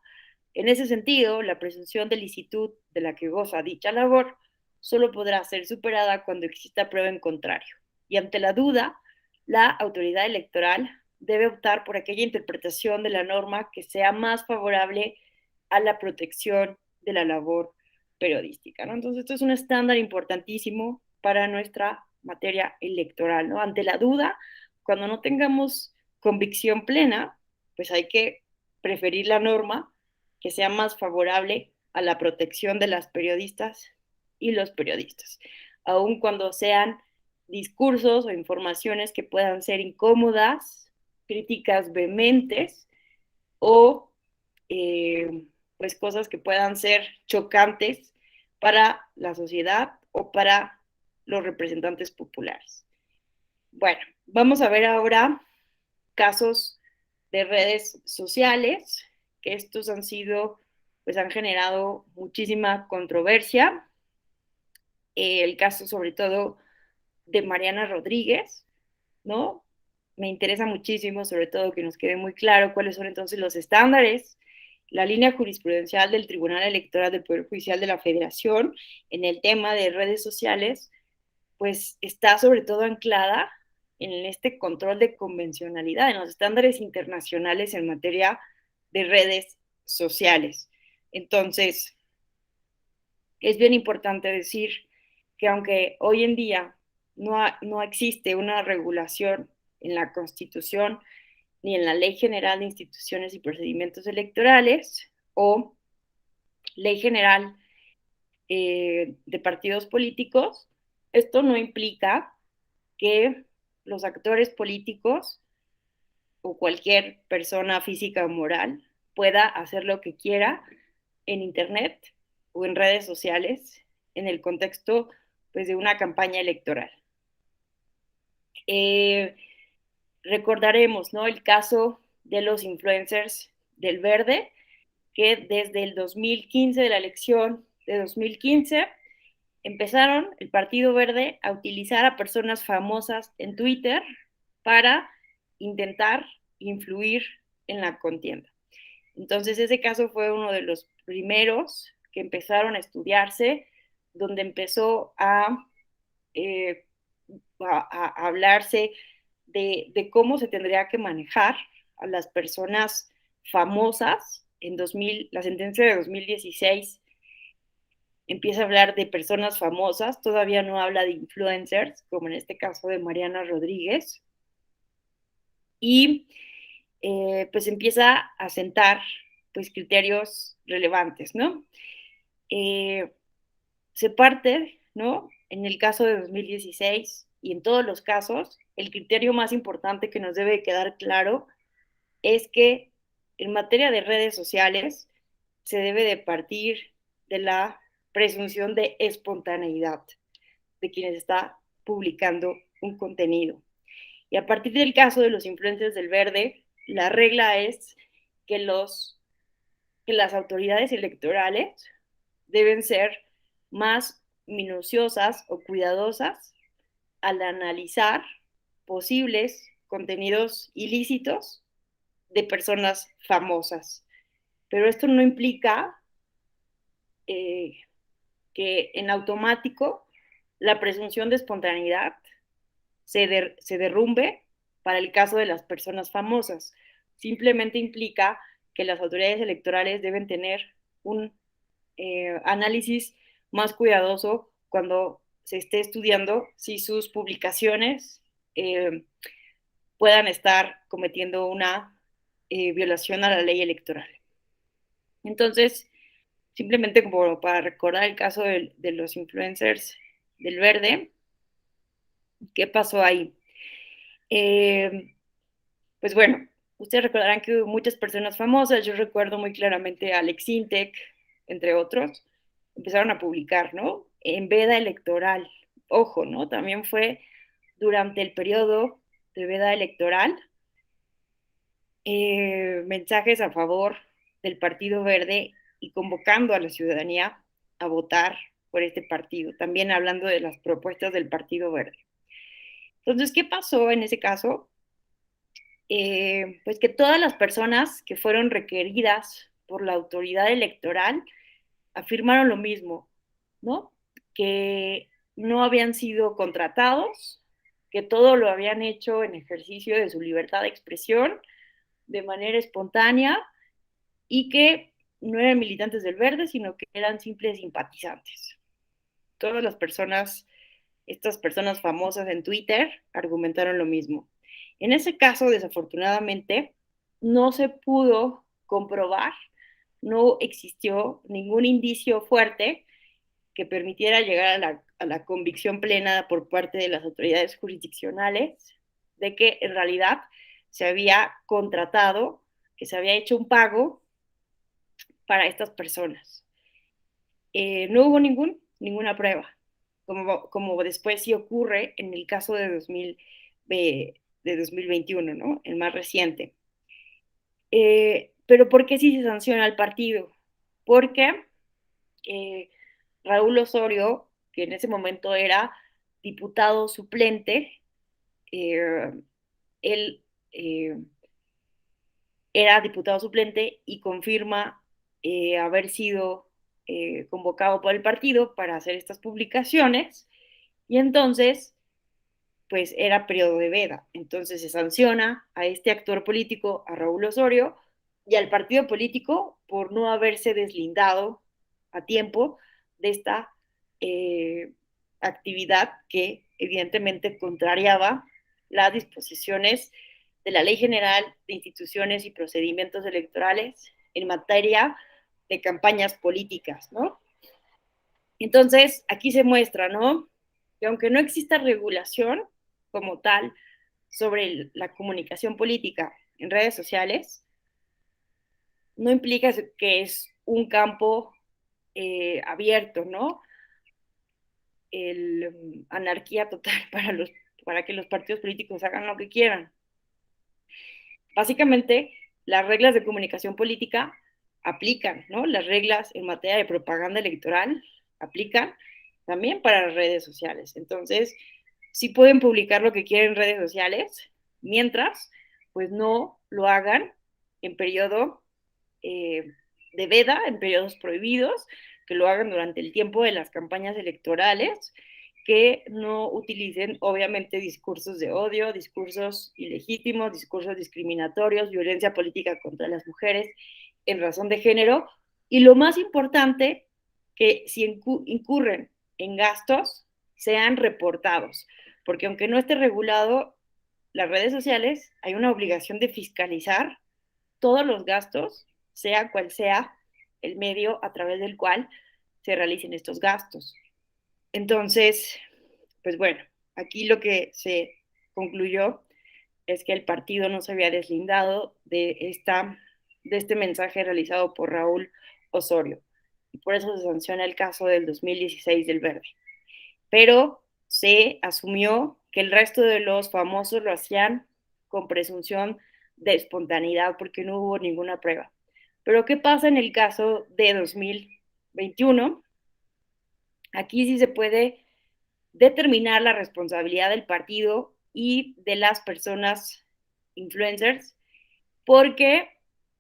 En ese sentido, la presunción de licitud de la que goza dicha labor solo podrá ser superada cuando exista prueba en contrario. Y ante la duda, la autoridad electoral debe optar por aquella interpretación de la norma que sea más favorable a la protección de la labor periodística, ¿no? Entonces, esto es un estándar importantísimo para nuestra materia electoral, ¿no? Ante la duda, cuando no tengamos convicción plena, pues hay que preferir la norma que sea más favorable a la protección de las periodistas y los periodistas, aun cuando sean discursos o informaciones que puedan ser incómodas, críticas vehementes o pues cosas que puedan ser chocantes para la sociedad o para los representantes populares. Bueno, vamos a ver ahora casos de redes sociales, que estos han sido, pues han generado muchísima controversia. El caso sobre todo de Mariana Rodríguez, ¿no? Me interesa muchísimo, sobre todo, que nos quede muy claro cuáles son entonces los estándares, la línea jurisprudencial del Tribunal Electoral del Poder Judicial de la Federación en el tema de redes sociales, pues está sobre todo anclada en este control de convencionalidad, en los estándares internacionales en materia de redes sociales. Entonces, es bien importante decir que aunque hoy en día no existe una regulación en la Constitución ni en la Ley General de Instituciones y Procedimientos Electorales o Ley General de Partidos Políticos, esto no implica que los actores políticos o cualquier persona física o moral pueda hacer lo que quiera en Internet o en redes sociales en el contexto pues, de una campaña electoral. Recordaremos, ¿no?, el caso de los influencers del Verde, que desde el 2015, de la elección de 2015, empezaron el Partido Verde a utilizar a personas famosas en Twitter para intentar influir en la contienda. Entonces, ese caso fue uno de los primeros que empezaron a estudiarse, donde empezó eh, a hablarse de cómo se tendría que manejar a las personas famosas. En 2000, la sentencia de 2016 empieza a hablar de personas famosas, todavía no habla de influencers, como en este caso de Mariana Rodríguez, y pues empieza a sentar pues criterios relevantes, ¿no? Se parte, ¿no? En el caso de 2016 y en todos los casos, el criterio más importante que nos debe quedar claro es que en materia de redes sociales se debe de partir de la presunción de espontaneidad de quienes está publicando un contenido. Y a partir del caso de los influencers del Verde, la regla es que, que las autoridades electorales deben ser más minuciosas o cuidadosas al analizar posibles contenidos ilícitos de personas famosas. Pero esto no implica que en automático la presunción de espontaneidad se derrumbe para el caso de las personas famosas. Simplemente implica que las autoridades electorales deben tener un análisis más cuidadoso cuando se esté estudiando si sus publicaciones puedan estar cometiendo una violación a la ley electoral. Entonces, simplemente como para recordar el caso de los influencers del Verde, ¿qué pasó ahí? Pues bueno, ustedes recordarán que hubo muchas personas famosas, yo recuerdo muy claramente a Alex Intec, entre otros, empezaron a publicar, ¿no? En veda electoral, ojo, ¿no? También fue durante el periodo de veda electoral, mensajes a favor del Partido Verde y convocando a la ciudadanía a votar por este partido, también hablando de las propuestas del Partido Verde. Entonces, ¿qué pasó en ese caso? Pues que todas las personas que fueron requeridas por la autoridad electoral afirmaron lo mismo, ¿no? Que no habían sido contratados, que todo lo habían hecho en ejercicio de su libertad de expresión, de manera espontánea, y que no eran militantes del Verde, sino que eran simples simpatizantes. Todas las personas, estas personas famosas en Twitter, argumentaron lo mismo. En ese caso, desafortunadamente, no se pudo comprobar, no existió ningún indicio fuerte que permitiera llegar a la convicción plena por parte de las autoridades jurisdiccionales de que en realidad se había contratado, que se había hecho un pago para estas personas. No hubo ninguna prueba, como después sí ocurre en el caso de 2021, ¿no? El más reciente. Pero ¿por qué sí se sanciona al partido? Porque Raúl Osorio, que en ese momento era diputado suplente, él era diputado suplente y confirma haber sido convocado por el partido para hacer estas publicaciones, y entonces pues era periodo de veda. Entonces se sanciona a este actor político, a Raúl Osorio, y al partido político por no haberse deslindado a tiempo de esta actividad que evidentemente contrariaba las disposiciones de la Ley General de Instituciones y Procedimientos Electorales en materia de campañas políticas, ¿no? Entonces, aquí se muestra, ¿no?, que aunque no exista regulación como tal sobre la comunicación política en redes sociales, no implica que es un campo abierto, ¿no? anarquía total para que los partidos políticos hagan lo que quieran. Básicamente, las reglas de comunicación política aplican, ¿no? Las reglas en materia de propaganda electoral aplican también para las redes sociales. Entonces, sí pueden publicar lo que quieren en redes sociales, mientras, pues no lo hagan en periodo de veda, en periodos prohibidos, que lo hagan durante el tiempo de las campañas electorales, que no utilicen, obviamente, discursos de odio, discursos ilegítimos, discursos discriminatorios, violencia política contra las mujeres en razón de género. Y lo más importante, que si incurren en gastos, sean reportados, porque aunque no esté regulado las redes sociales, hay una obligación de fiscalizar todos los gastos, sea cual sea el medio a través del cual se realicen estos gastos. Entonces, pues bueno, aquí lo que se concluyó es que el partido no se había deslindado de este mensaje realizado por Raúl Osorio. Y por eso se sanciona el caso del 2016 del Verde. Pero se asumió que el resto de los famosos lo hacían con presunción de espontaneidad porque no hubo ninguna prueba. Pero ¿qué pasa en el caso de 2021? Aquí sí se puede determinar la responsabilidad del partido y de las personas influencers porque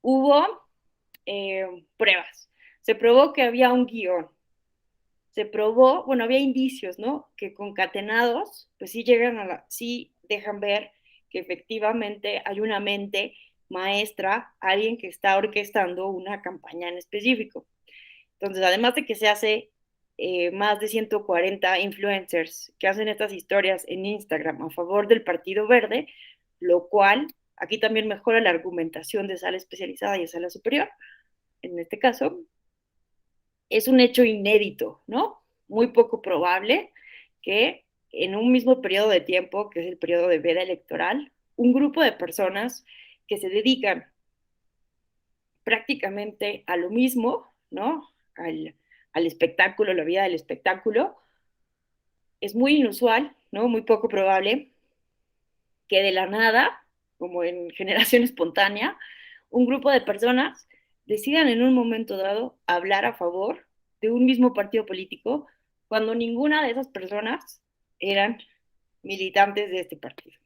hubo pruebas. Se probó que había un guión. Se probó, bueno, había indicios, ¿no? Que concatenados, pues sí sí dejan ver que efectivamente hay una mente maestra, alguien que está orquestando una campaña en específico. Entonces, además de que se hace más de 140 influencers que hacen estas historias en Instagram a favor del Partido Verde, lo cual aquí también mejora la argumentación de sala especializada y de sala superior, en este caso, es un hecho inédito, ¿no? Muy poco probable que en un mismo periodo de tiempo, que es el periodo de veda electoral, un grupo de personas que se dedican prácticamente a lo mismo, ¿no? Al espectáculo, la vida del espectáculo, es muy inusual, ¿no? Muy poco probable que de la nada, como en generación espontánea, un grupo de personas decidan en un momento dado hablar a favor de un mismo partido político cuando ninguna de esas personas eran militantes de este partido.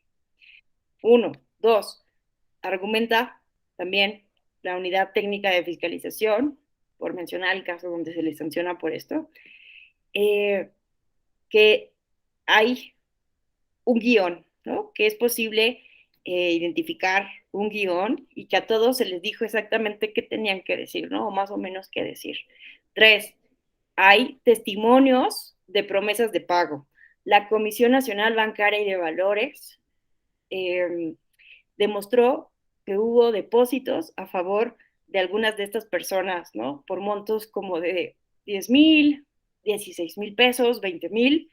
Uno. Dos, argumenta también la unidad técnica de fiscalización, por mencionar el caso donde se le sanciona por esto, que hay un guión, ¿no? Que es posible identificar un guión y que a todos se les dijo exactamente qué tenían que decir, ¿no? O más o menos qué decir. Tres, hay testimonios de promesas de pago. La Comisión Nacional Bancaria y de Valores demostró que hubo depósitos a favor de algunas de estas personas, ¿no? Por montos como de 10,000, 16,000 pesos, 20,000,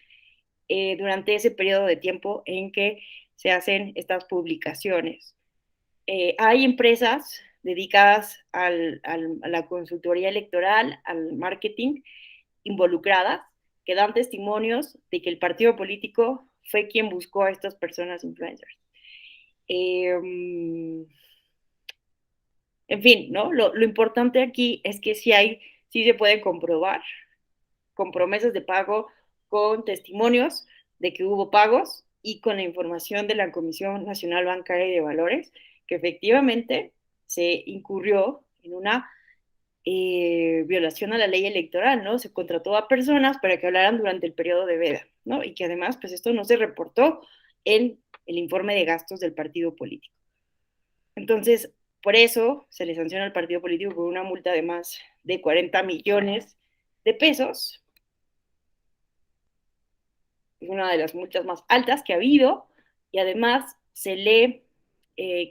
durante ese periodo de tiempo en que se hacen estas publicaciones. Hay empresas dedicadas a la consultoría electoral, al marketing, involucradas, que dan testimonios de que el partido político fue quien buscó a estas personas influencers. En fin, ¿no? Lo importante aquí es que sí se puede comprobar con promesas de pago, con testimonios de que hubo pagos y con la información de la Comisión Nacional Bancaria y de Valores, que efectivamente se incurrió en una violación a la ley electoral, ¿no? Se contrató a personas para que hablaran durante el periodo de veda, ¿no? Y que además, pues esto no se reportó en el informe de gastos del partido político. Entonces, por eso se le sanciona al partido político con una multa de más de 40 millones de pesos. Es una de las multas más altas que ha habido y además se le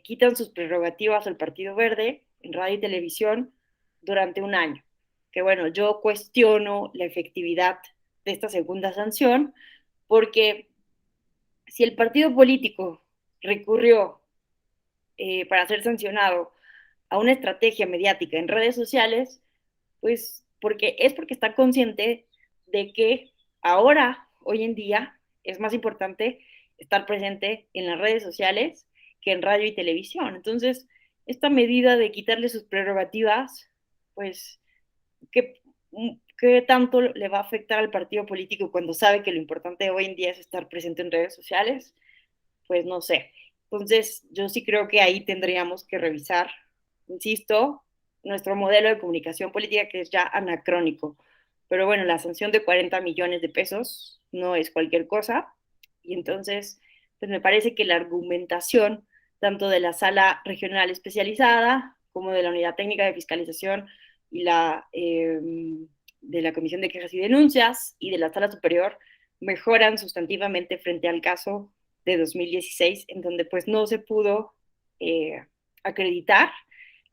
quitan sus prerrogativas al Partido Verde en radio y televisión durante un año. Que bueno, yo cuestiono la efectividad de esta segunda sanción porque si el partido político recurrió para ser sancionado a una estrategia mediática en redes sociales, pues porque está consciente de que ahora hoy en día es más importante estar presente en las redes sociales que en radio y televisión. Entonces, esta medida de quitarle sus prerrogativas, pues, ¿qué, qué tanto le va a afectar al partido político cuando sabe que lo importante hoy en día es estar presente en redes sociales? Pues no sé. Entonces, yo sí creo que ahí tendríamos que revisar, insisto, nuestro modelo de comunicación política que es ya anacrónico. Pero bueno, la sanción de 40 millones de pesos no es cualquier cosa. Y entonces, pues me parece que la argumentación tanto de la sala regional especializada como de la unidad técnica de fiscalización y de la comisión de quejas y denuncias y de la sala superior mejoran sustantivamente frente al caso de 2016, en donde pues no se pudo acreditar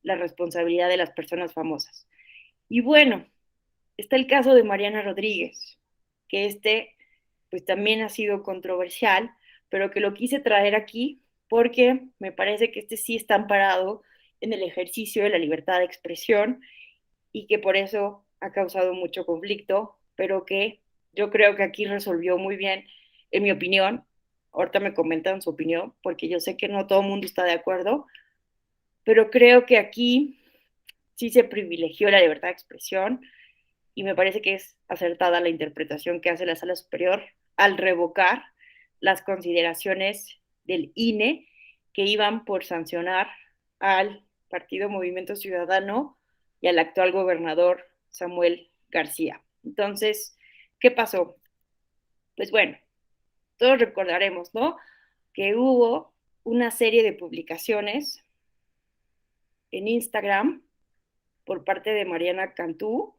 la responsabilidad de las personas famosas. Y bueno, está el caso de Mariana Rodríguez, que pues también ha sido controversial, pero que lo quise traer aquí porque me parece que sí está amparado en el ejercicio de la libertad de expresión y que por eso ha causado mucho conflicto, pero que yo creo que aquí resolvió muy bien, en mi opinión. Ahorita me comentan su opinión, porque yo sé que no todo el mundo está de acuerdo, pero creo que aquí sí se privilegió la libertad de expresión y me parece que es acertada la interpretación que hace la Sala Superior al revocar las consideraciones del INE que iban por sancionar al Partido Movimiento Ciudadano y al actual gobernador Samuel García. Entonces, ¿qué pasó? Pues bueno, todos recordaremos, ¿no? Que hubo una serie de publicaciones en Instagram por parte de Mariana Cantú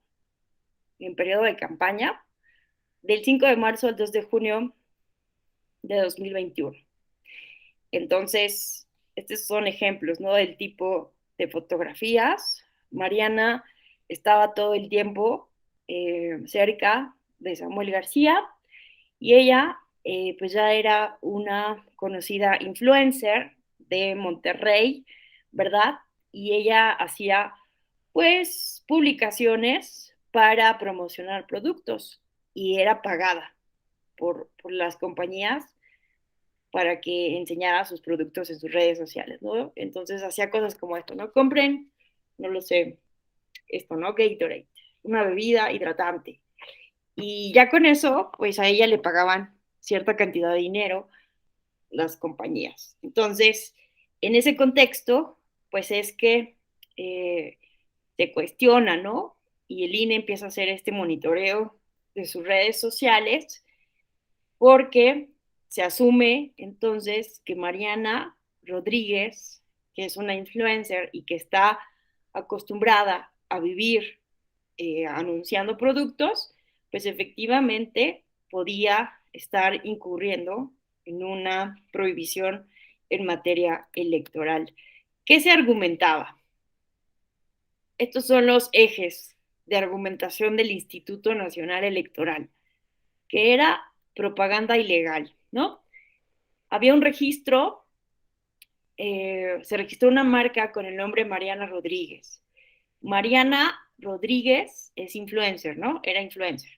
en periodo de campaña del 5 de marzo al 2 de junio de 2021. Entonces, estos son ejemplos, ¿no? Del tipo de fotografías. Mariana estaba todo el tiempo cerca de Samuel García y ella pues ya era una conocida influencer de Monterrey, ¿verdad? Y ella hacía pues publicaciones para promocionar productos y era pagada por las compañías para que enseñara sus productos en sus redes sociales, ¿no? Entonces hacía cosas como esto, ¿no? Compren, no lo sé, esto, ¿no? Gatorade, una bebida hidratante. Y ya con eso, pues a ella le pagaban cierta cantidad de dinero las compañías. Entonces, en ese contexto, pues es que se cuestiona, ¿no? Y el INE empieza a hacer este monitoreo de sus redes sociales porque se asume entonces que Mariana Rodríguez, que es una influencer y que está acostumbrada a vivir anunciando productos, pues efectivamente podía estar incurriendo en una prohibición en materia electoral. ¿Qué se argumentaba? Estos son los ejes de argumentación del Instituto Nacional Electoral, que era propaganda ilegal, ¿no? Había un registro, se registró una marca con el nombre Mariana Rodríguez. Mariana Rodríguez es influencer, ¿no? Era influencer.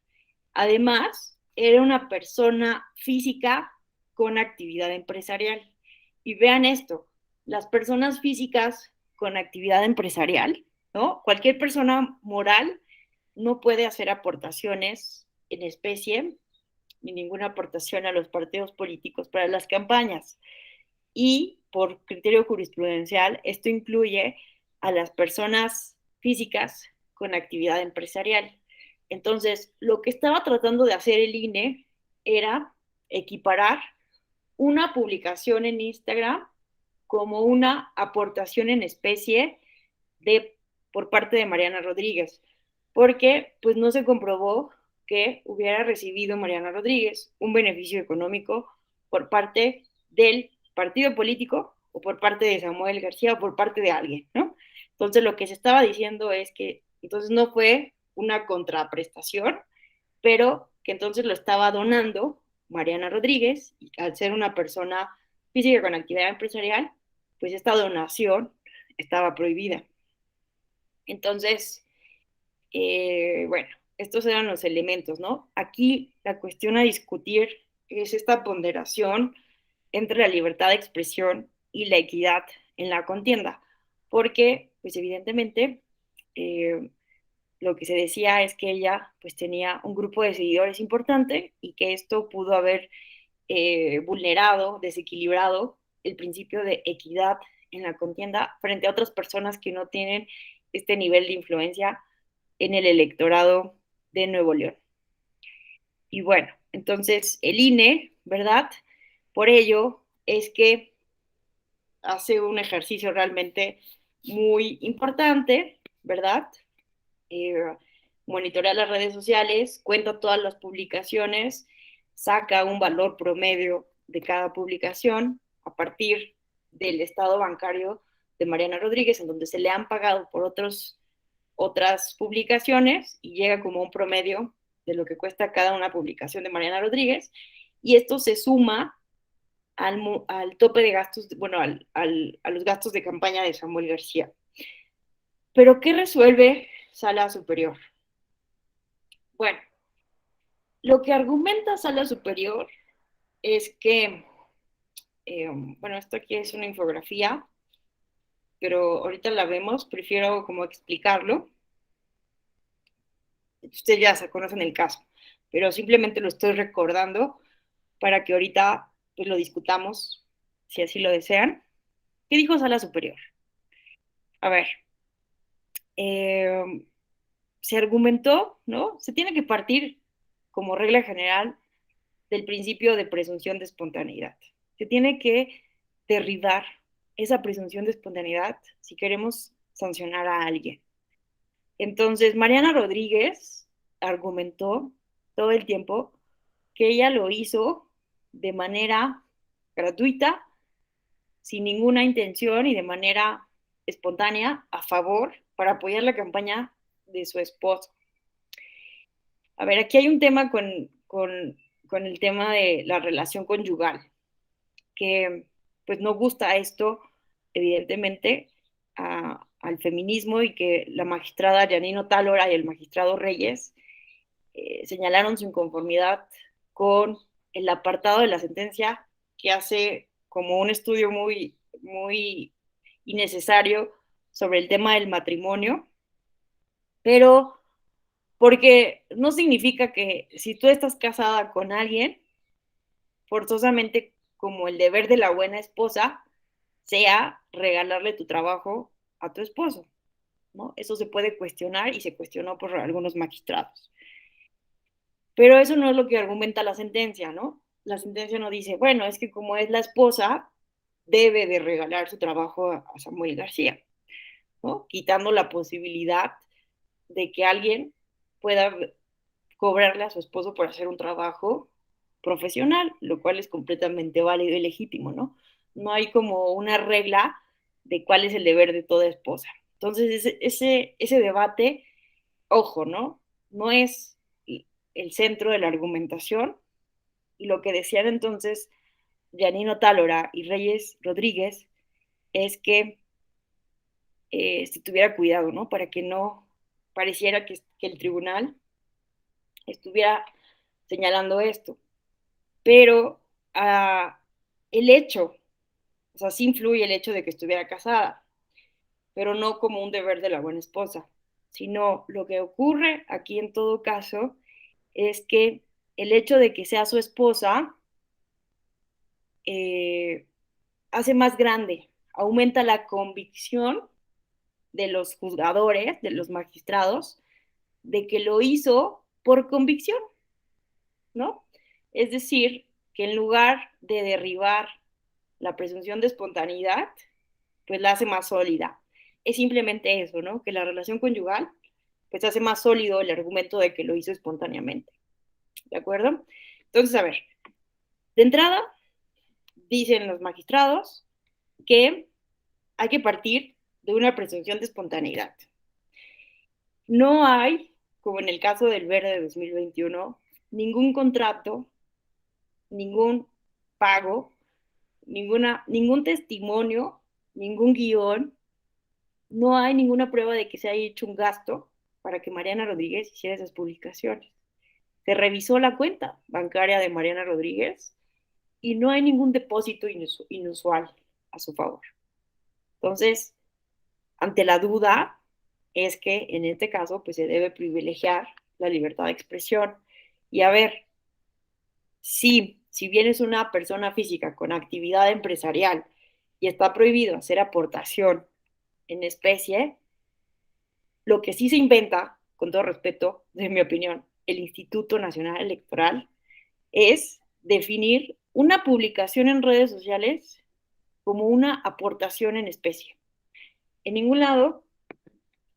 Además, era una persona física con actividad empresarial. Y vean esto, las personas físicas con actividad empresarial, ¿no? Cualquier persona moral no puede hacer aportaciones en especie ni ninguna aportación a los partidos políticos para las campañas. Y por criterio jurisprudencial, esto incluye a las personas físicas con actividad empresarial. Entonces, lo que estaba tratando de hacer el INE era equiparar una publicación en Instagram como una aportación en especie por parte de Mariana Rodríguez, porque pues no se comprobó que hubiera recibido Mariana Rodríguez un beneficio económico por parte del partido político o por parte de Samuel García o por parte de alguien, ¿no? Entonces lo que se estaba diciendo es que entonces no fue una contraprestación, pero que entonces lo estaba donando Mariana Rodríguez y al ser una persona física con actividad empresarial, pues esta donación estaba prohibida. Entonces, bueno, estos eran los elementos, ¿no? Aquí la cuestión a discutir es esta ponderación entre la libertad de expresión y la equidad en la contienda, porque, pues evidentemente, eh, lo que se decía es que ella pues tenía un grupo de seguidores importante y que esto pudo haber vulnerado, desequilibrado el principio de equidad en la contienda frente a otras personas que no tienen este nivel de influencia en el electorado de Nuevo León. Y bueno, entonces el INE, ¿verdad? Por ello es que hace un ejercicio realmente muy importante, ¿verdad? Eh, monitorea las redes sociales, cuenta todas las publicaciones, saca un valor promedio de cada publicación a partir del estado bancario de Mariana Rodríguez, en donde se le han pagado por otras publicaciones y llega como un promedio de lo que cuesta cada una publicación de Mariana Rodríguez, y esto se suma al tope de gastos, bueno, a los gastos de campaña de Samuel García. Pero ¿qué resuelve Sala Superior? Bueno, lo que argumenta Sala Superior es que, bueno, esto aquí es una infografía, pero ahorita la vemos, prefiero como explicarlo. Ustedes ya se conocen el caso, pero simplemente lo estoy recordando para que ahorita pues, lo discutamos, si así lo desean. ¿Qué dijo Sala Superior? A ver, eh, se argumentó, ¿no? Se tiene que partir como regla general del principio de presunción de espontaneidad. Se tiene que derribar esa presunción de espontaneidad si queremos sancionar a alguien. Entonces, Mariana Rodríguez argumentó todo el tiempo que ella lo hizo de manera gratuita, sin ninguna intención y de manera espontánea, a favor, para apoyar la campaña de su esposo. A ver, aquí hay un tema con el tema de la relación conyugal, que pues no gusta esto, evidentemente, al feminismo, y que la magistrada Yanino Tálora y el magistrado Reyes señalaron su inconformidad con el apartado de la sentencia que hace como un estudio muy, muy innecesario sobre el tema del matrimonio, pero porque no significa que si tú estás casada con alguien, forzosamente como el deber de la buena esposa sea regalarle tu trabajo a tu esposo, ¿no? Eso se puede cuestionar y se cuestionó por algunos magistrados. Pero eso no es lo que argumenta la sentencia, ¿no? La sentencia no dice, bueno, es que como es la esposa, debe de regalar su trabajo a Samuel García, ¿no? Quitando la posibilidad de que alguien pueda cobrarle a su esposo por hacer un trabajo profesional, lo cual es completamente válido y legítimo, ¿no? No hay como una regla de cuál es el deber de toda esposa. Entonces, ese debate, ojo, ¿no? No es el centro de la argumentación, y lo que decían entonces Yanino Tálora y Reyes Rodríguez es que se tuviera cuidado, ¿no? Para que no pareciera que el tribunal estuviera señalando esto. Pero el hecho, o sea, sí influye el hecho de que estuviera casada, pero no como un deber de la buena esposa, sino lo que ocurre aquí en todo caso es que el hecho de que sea su esposa eh, hace más grande, aumenta la convicción de los juzgadores, de los magistrados, de que lo hizo por convicción, ¿no? Es decir, que en lugar de derribar la presunción de espontaneidad, pues la hace más sólida. Es simplemente eso, ¿no? Que la relación conyugal, pues hace más sólido el argumento de que lo hizo espontáneamente. ¿De acuerdo? Entonces, a ver, de entrada, dicen los magistrados que hay que partir de una presunción de espontaneidad. No hay, como en el caso del Verde de 2021, ningún contrato, ningún pago, ningún testimonio, ningún guión, no hay ninguna prueba de que se haya hecho un gasto para que Mariana Rodríguez hiciera esas publicaciones. Se revisó la cuenta bancaria de Mariana Rodríguez y no hay ningún depósito inusual a su favor. Entonces, ante la duda, es que en este caso pues se debe privilegiar la libertad de expresión. Y a ver, sí, si bien es una persona física con actividad empresarial y está prohibido hacer aportación en especie, lo que sí se inventa, con todo respeto, de mi opinión, el Instituto Nacional Electoral, es definir una publicación en redes sociales como una aportación en especie. En ningún lado,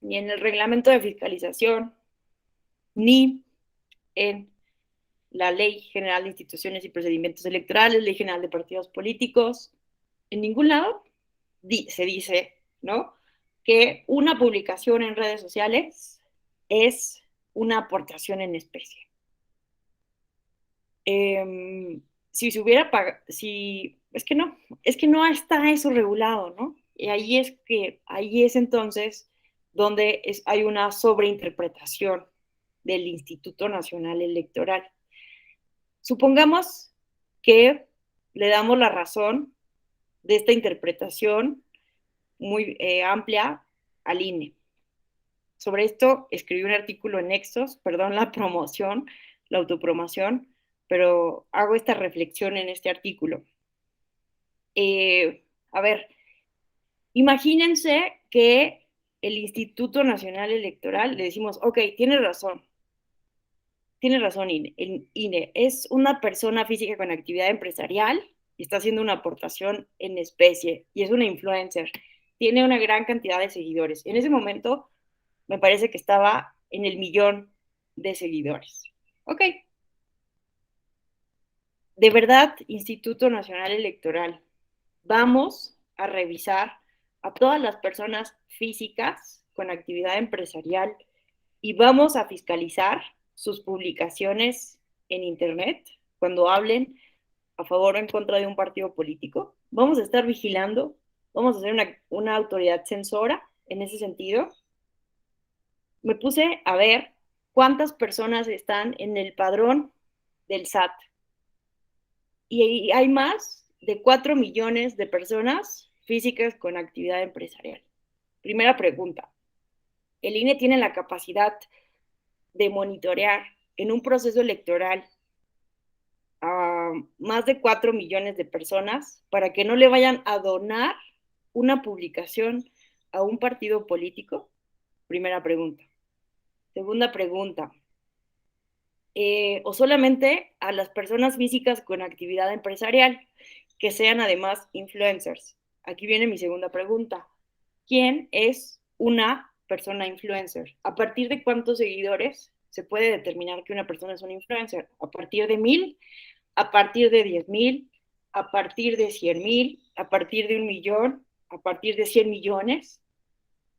ni en el reglamento de fiscalización, ni en la Ley General de Instituciones y Procedimientos Electorales, Ley General de Partidos Políticos, en ningún lado se dice, ¿no?, que una publicación en redes sociales es una aportación en especie. Si se hubiera pagado, si, es que no está eso regulado, ¿no? Y ahí es entonces donde hay una sobreinterpretación del Instituto Nacional Electoral. Supongamos que le damos la razón de esta interpretación muy amplia al INE. Sobre esto escribí un artículo en Nexos, perdón la promoción, la autopromoción, pero hago esta reflexión en este artículo. A ver, imagínense que el Instituto Nacional Electoral le decimos, ok, tiene razón INE es una persona física con actividad empresarial y está haciendo una aportación en especie y es una influencer, tiene una gran cantidad de seguidores. En ese momento me parece que estaba en el 1,000,000 de seguidores. Ok. De verdad, Instituto Nacional Electoral, vamos a revisar a todas las personas físicas con actividad empresarial y vamos a fiscalizar sus publicaciones en Internet cuando hablen a favor o en contra de un partido político. Vamos a estar vigilando, vamos a hacer una autoridad censora en ese sentido. Me puse a ver cuántas personas están en el padrón del SAT. Y hay más de 4 millones de personas físicas con actividad empresarial. Primera pregunta. ¿El INE tiene la capacidad de monitorear en un proceso electoral a más de 4 millones de personas para que no le vayan a donar una publicación a un partido político? Primera pregunta. Segunda pregunta. O solamente a las personas físicas con actividad empresarial, que sean además influencers. Aquí viene mi segunda pregunta. ¿Quién es una persona influencer? ¿A partir de cuántos seguidores se puede determinar que una persona es un influencer? ¿A partir de 1,000? ¿A partir de 10,000? ¿A partir de 100,000? ¿A partir de 1,000,000? ¿A partir de 100 millones?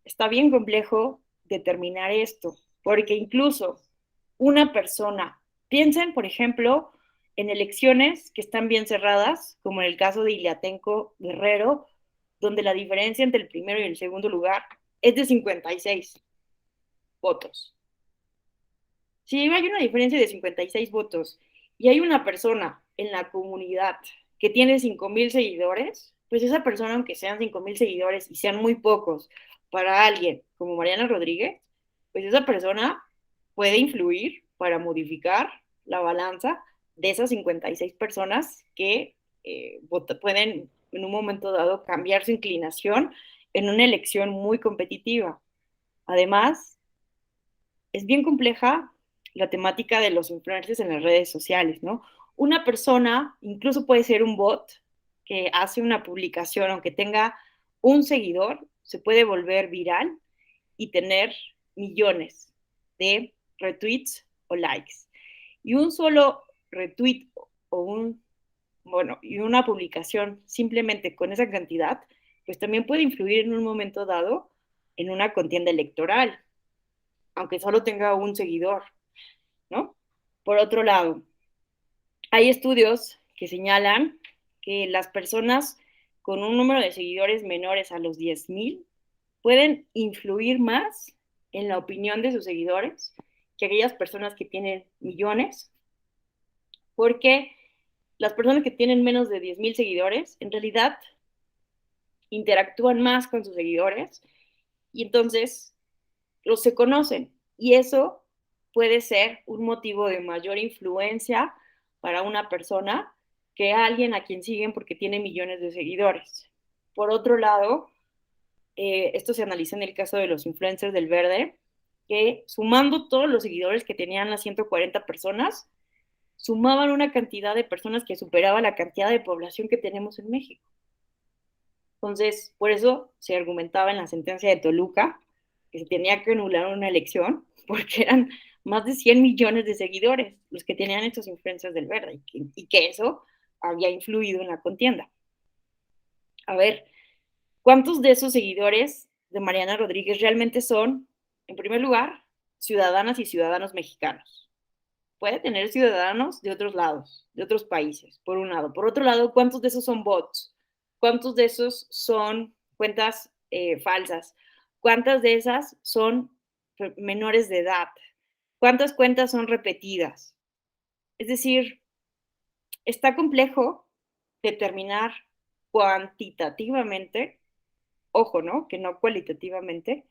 Está bien complejo determinar esto, porque incluso una persona, piensen, por ejemplo, en elecciones que están bien cerradas, como en el caso de Iliatenco Guerrero, donde la diferencia entre el primero y el segundo lugar es de 56 votos. Si hay una diferencia de 56 votos y hay una persona en la comunidad que tiene 5,000 seguidores, pues esa persona, aunque sean 5,000 seguidores y sean muy pocos para alguien como Mariana Rodríguez, pues esa persona puede influir para modificar la balanza de esas 56 personas que pueden en un momento dado cambiar su inclinación en una elección muy competitiva. Además, es bien compleja la temática de los influencers en las redes sociales, ¿no? Una persona, incluso puede ser un bot, que hace una publicación, aunque tenga un seguidor, se puede volver viral y tener millones de retweets o likes. Y un solo retweet y una publicación simplemente con esa cantidad, pues también puede influir en un momento dado en una contienda electoral, aunque solo tenga un seguidor, ¿no? Por otro lado, hay estudios que señalan que las personas con un número de seguidores menores a los 10,000 pueden influir más en la opinión de sus seguidores que aquellas personas que tienen millones, porque las personas que tienen menos de 10,000 seguidores en realidad interactúan más con sus seguidores y entonces los se conocen. Y eso puede ser un motivo de mayor influencia para una persona que alguien a quien siguen porque tiene millones de seguidores. Por otro lado, esto se analiza en el caso de los influencers del Verde, que sumando todos los seguidores que tenían las 140 personas, sumaban una cantidad de personas que superaba la cantidad de población que tenemos en México. Entonces, por eso se argumentaba en la sentencia de Toluca que se tenía que anular una elección, porque eran más de 100 millones de seguidores los que tenían estos influencers del Verde, y que eso había influido en la contienda. A ver, ¿cuántos de esos seguidores de Mariana Rodríguez realmente son, en primer lugar, ciudadanas y ciudadanos mexicanos? Puede tener ciudadanos de otros lados, de otros países, por un lado. Por otro lado, ¿cuántos de esos son bots? ¿Cuántos de esos son cuentas falsas? ¿Cuántas de esas son menores de edad? ¿Cuántas cuentas son repetidas? Es decir, está complejo determinar cuantitativamente, ojo, ¿no? Que no cualitativamente,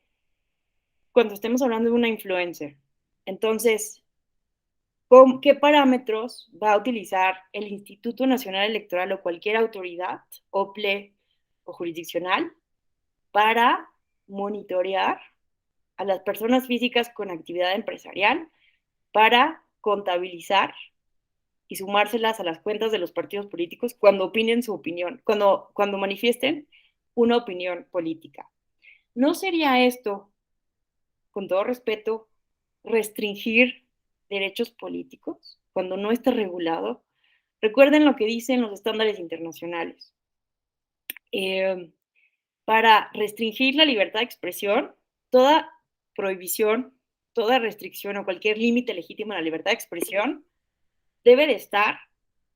cuando estemos hablando de una influencer. Entonces, ¿qué parámetros va a utilizar el Instituto Nacional Electoral o cualquier autoridad, OPLE o jurisdiccional, para monitorear a las personas físicas con actividad empresarial, para contabilizar y sumárselas a las cuentas de los partidos políticos cuando opinen su opinión, cuando manifiesten una opinión política? ¿No sería esto, con todo respeto, restringir derechos políticos cuando no está regulado? Recuerden lo que dicen los estándares internacionales. Para restringir la libertad de expresión, toda prohibición, toda restricción o cualquier límite legítimo a la libertad de expresión debe de estar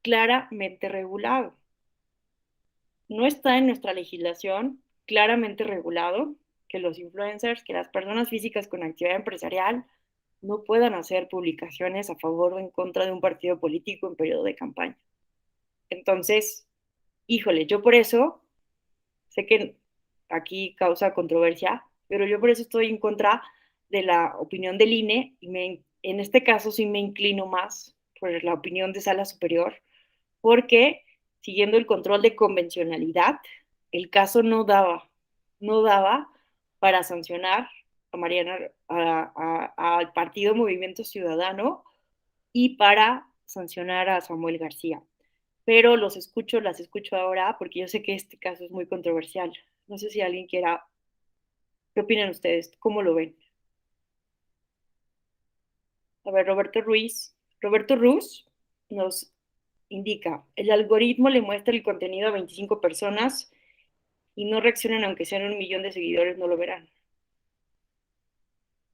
claramente regulado. No está en nuestra legislación claramente regulado que los influencers, que las personas físicas con actividad empresarial no puedan hacer publicaciones a favor o en contra de un partido político en periodo de campaña. Entonces, híjole, yo por eso, sé que aquí causa controversia, pero yo por eso estoy en contra de la opinión del INE y en este caso sí me inclino más por la opinión de Sala Superior, porque siguiendo el control de convencionalidad, el caso no daba para sancionar a Mariana, al partido Movimiento Ciudadano y para sancionar a Samuel García. Pero las escucho ahora porque yo sé que este caso es muy controversial. No sé si alguien quiera, ¿qué opinan ustedes? ¿Cómo lo ven? A ver, Roberto Ruz nos indica, el algoritmo le muestra el contenido a 25 personas y no reaccionan aunque sean 1 millón de seguidores, no lo verán.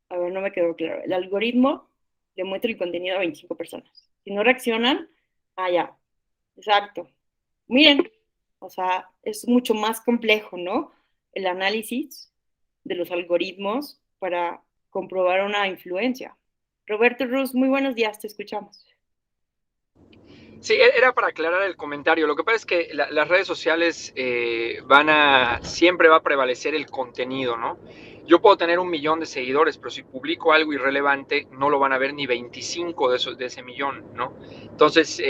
A ver, no me quedó claro. El algoritmo le muestra el contenido a 25 personas. Si no reaccionan, ya. Exacto. Miren, o sea, es mucho más complejo, ¿no? El análisis de los algoritmos para comprobar una influencia. Roberto Ruz, muy buenos días, te escuchamos. Sí, era para aclarar el comentario. Lo que pasa es que las redes sociales siempre va a prevalecer el contenido, ¿no? Yo puedo tener 1 millón de seguidores, pero si publico algo irrelevante, no lo van a ver ni 25 de ese millón, ¿no? Entonces,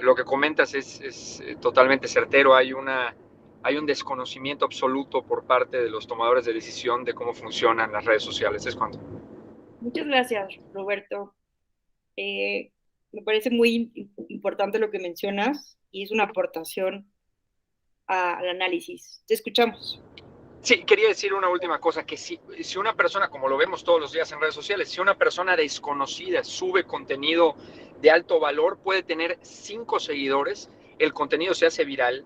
lo que comentas es totalmente certero. Hay un desconocimiento absoluto por parte de los tomadores de decisión de cómo funcionan las redes sociales. Es cuando. Muchas gracias, Roberto. Me parece muy importante lo que mencionas y es una aportación al análisis. Te escuchamos. Sí, quería decir una última cosa, que si una persona, como lo vemos todos los días en redes sociales, si una persona desconocida sube contenido de alto valor, puede tener 5 seguidores, el contenido se hace viral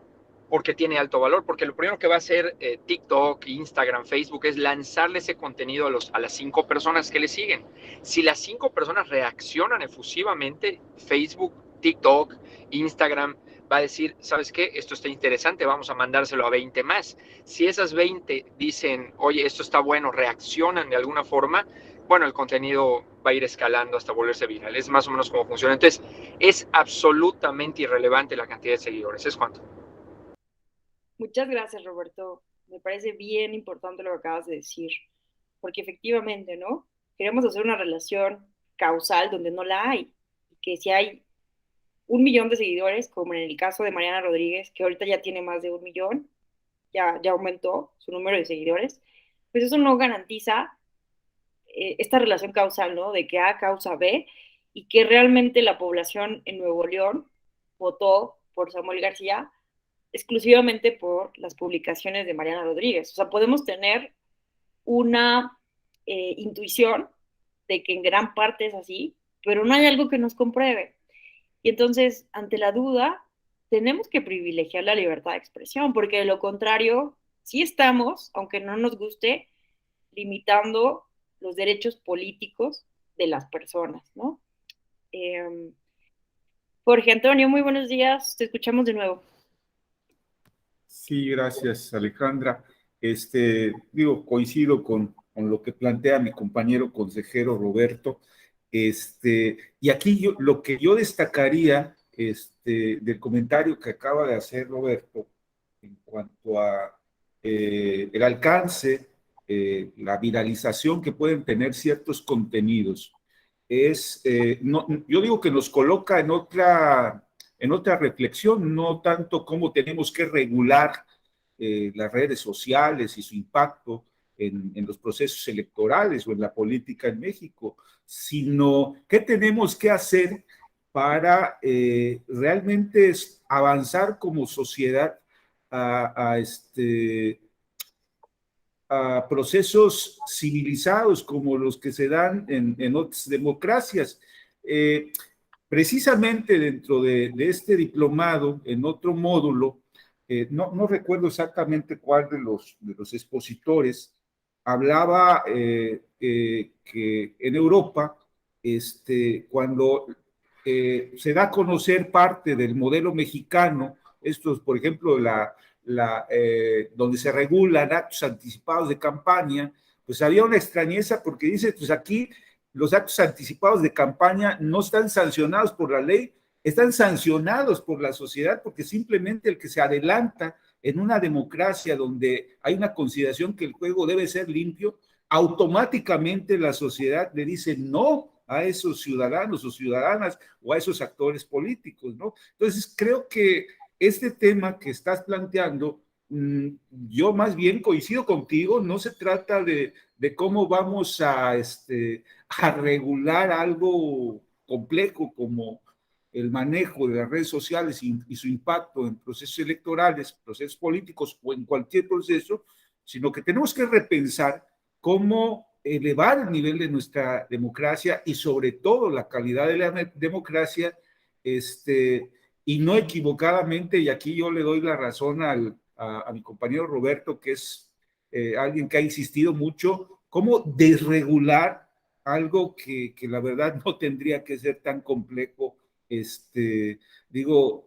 porque tiene alto valor, porque lo primero que va a hacer TikTok, Instagram, Facebook es lanzarle ese contenido a las 5 personas que le siguen. Si las 5 personas reaccionan efusivamente, Facebook, TikTok, Instagram, va a decir, ¿sabes qué? Esto está interesante, vamos a mandárselo a 20 más. Si esas 20 dicen, oye, esto está bueno, reaccionan de alguna forma, bueno, el contenido va a ir escalando hasta volverse viral. Es más o menos como funciona. Entonces, es absolutamente irrelevante la cantidad de seguidores. ¿Es cuánto? Muchas gracias, Roberto. Me parece bien importante lo que acabas de decir, porque efectivamente, ¿no? Queremos hacer una relación causal donde no la hay. Y que si hay 1 millón de seguidores, como en el caso de Mariana Rodríguez, que ahorita ya tiene más de 1 millón, ya aumentó su número de seguidores, pues eso no garantiza esta relación causal, ¿no? De que A causa B y que realmente la población en Nuevo León votó por Samuel García exclusivamente por las publicaciones de Mariana Rodríguez. O sea, podemos tener una intuición de que en gran parte es así, pero no hay algo que nos compruebe. Y entonces, ante la duda, tenemos que privilegiar la libertad de expresión, porque de lo contrario, sí estamos, aunque no nos guste, limitando los derechos políticos de las personas, ¿no? Eh, Jorge Antonio, muy buenos días, te escuchamos de nuevo. Sí, gracias, Alejandra. Coincido con lo que plantea mi compañero consejero Roberto. Y aquí lo que yo destacaría del comentario que acaba de hacer Roberto en cuanto a el alcance, la viralización que pueden tener ciertos contenidos, yo digo que nos coloca en otra reflexión, no tanto cómo tenemos que regular las redes sociales y su impacto en los procesos electorales o en la política en México, sino qué tenemos que hacer para realmente avanzar como sociedad a procesos civilizados como los que se dan en otras democracias. Eh, Precisamente dentro de este diplomado, en otro módulo, no recuerdo exactamente cuál de los expositores, hablaba que en Europa, cuando se da a conocer parte del modelo mexicano, estos, por ejemplo, donde se regulan actos anticipados de campaña, pues había una extrañeza porque dice, pues aquí los actos anticipados de campaña no están sancionados por la ley, están sancionados por la sociedad porque simplemente el que se adelanta en una democracia donde hay una consideración que el juego debe ser limpio, automáticamente la sociedad le dice no a esos ciudadanos o ciudadanas o a esos actores políticos, ¿no? Entonces creo que este tema que estás planteando, yo más bien coincido contigo, no se trata de cómo vamos a regular algo complejo como el manejo de las redes sociales y su impacto en procesos electorales, procesos políticos o en cualquier proceso, sino que tenemos que repensar cómo elevar el nivel de nuestra democracia y sobre todo la calidad de la democracia, y no equivocadamente, y aquí yo le doy la razón a mi compañero Roberto, que es alguien que ha insistido mucho, cómo desregular algo que la verdad no tendría que ser tan complejo. Digo,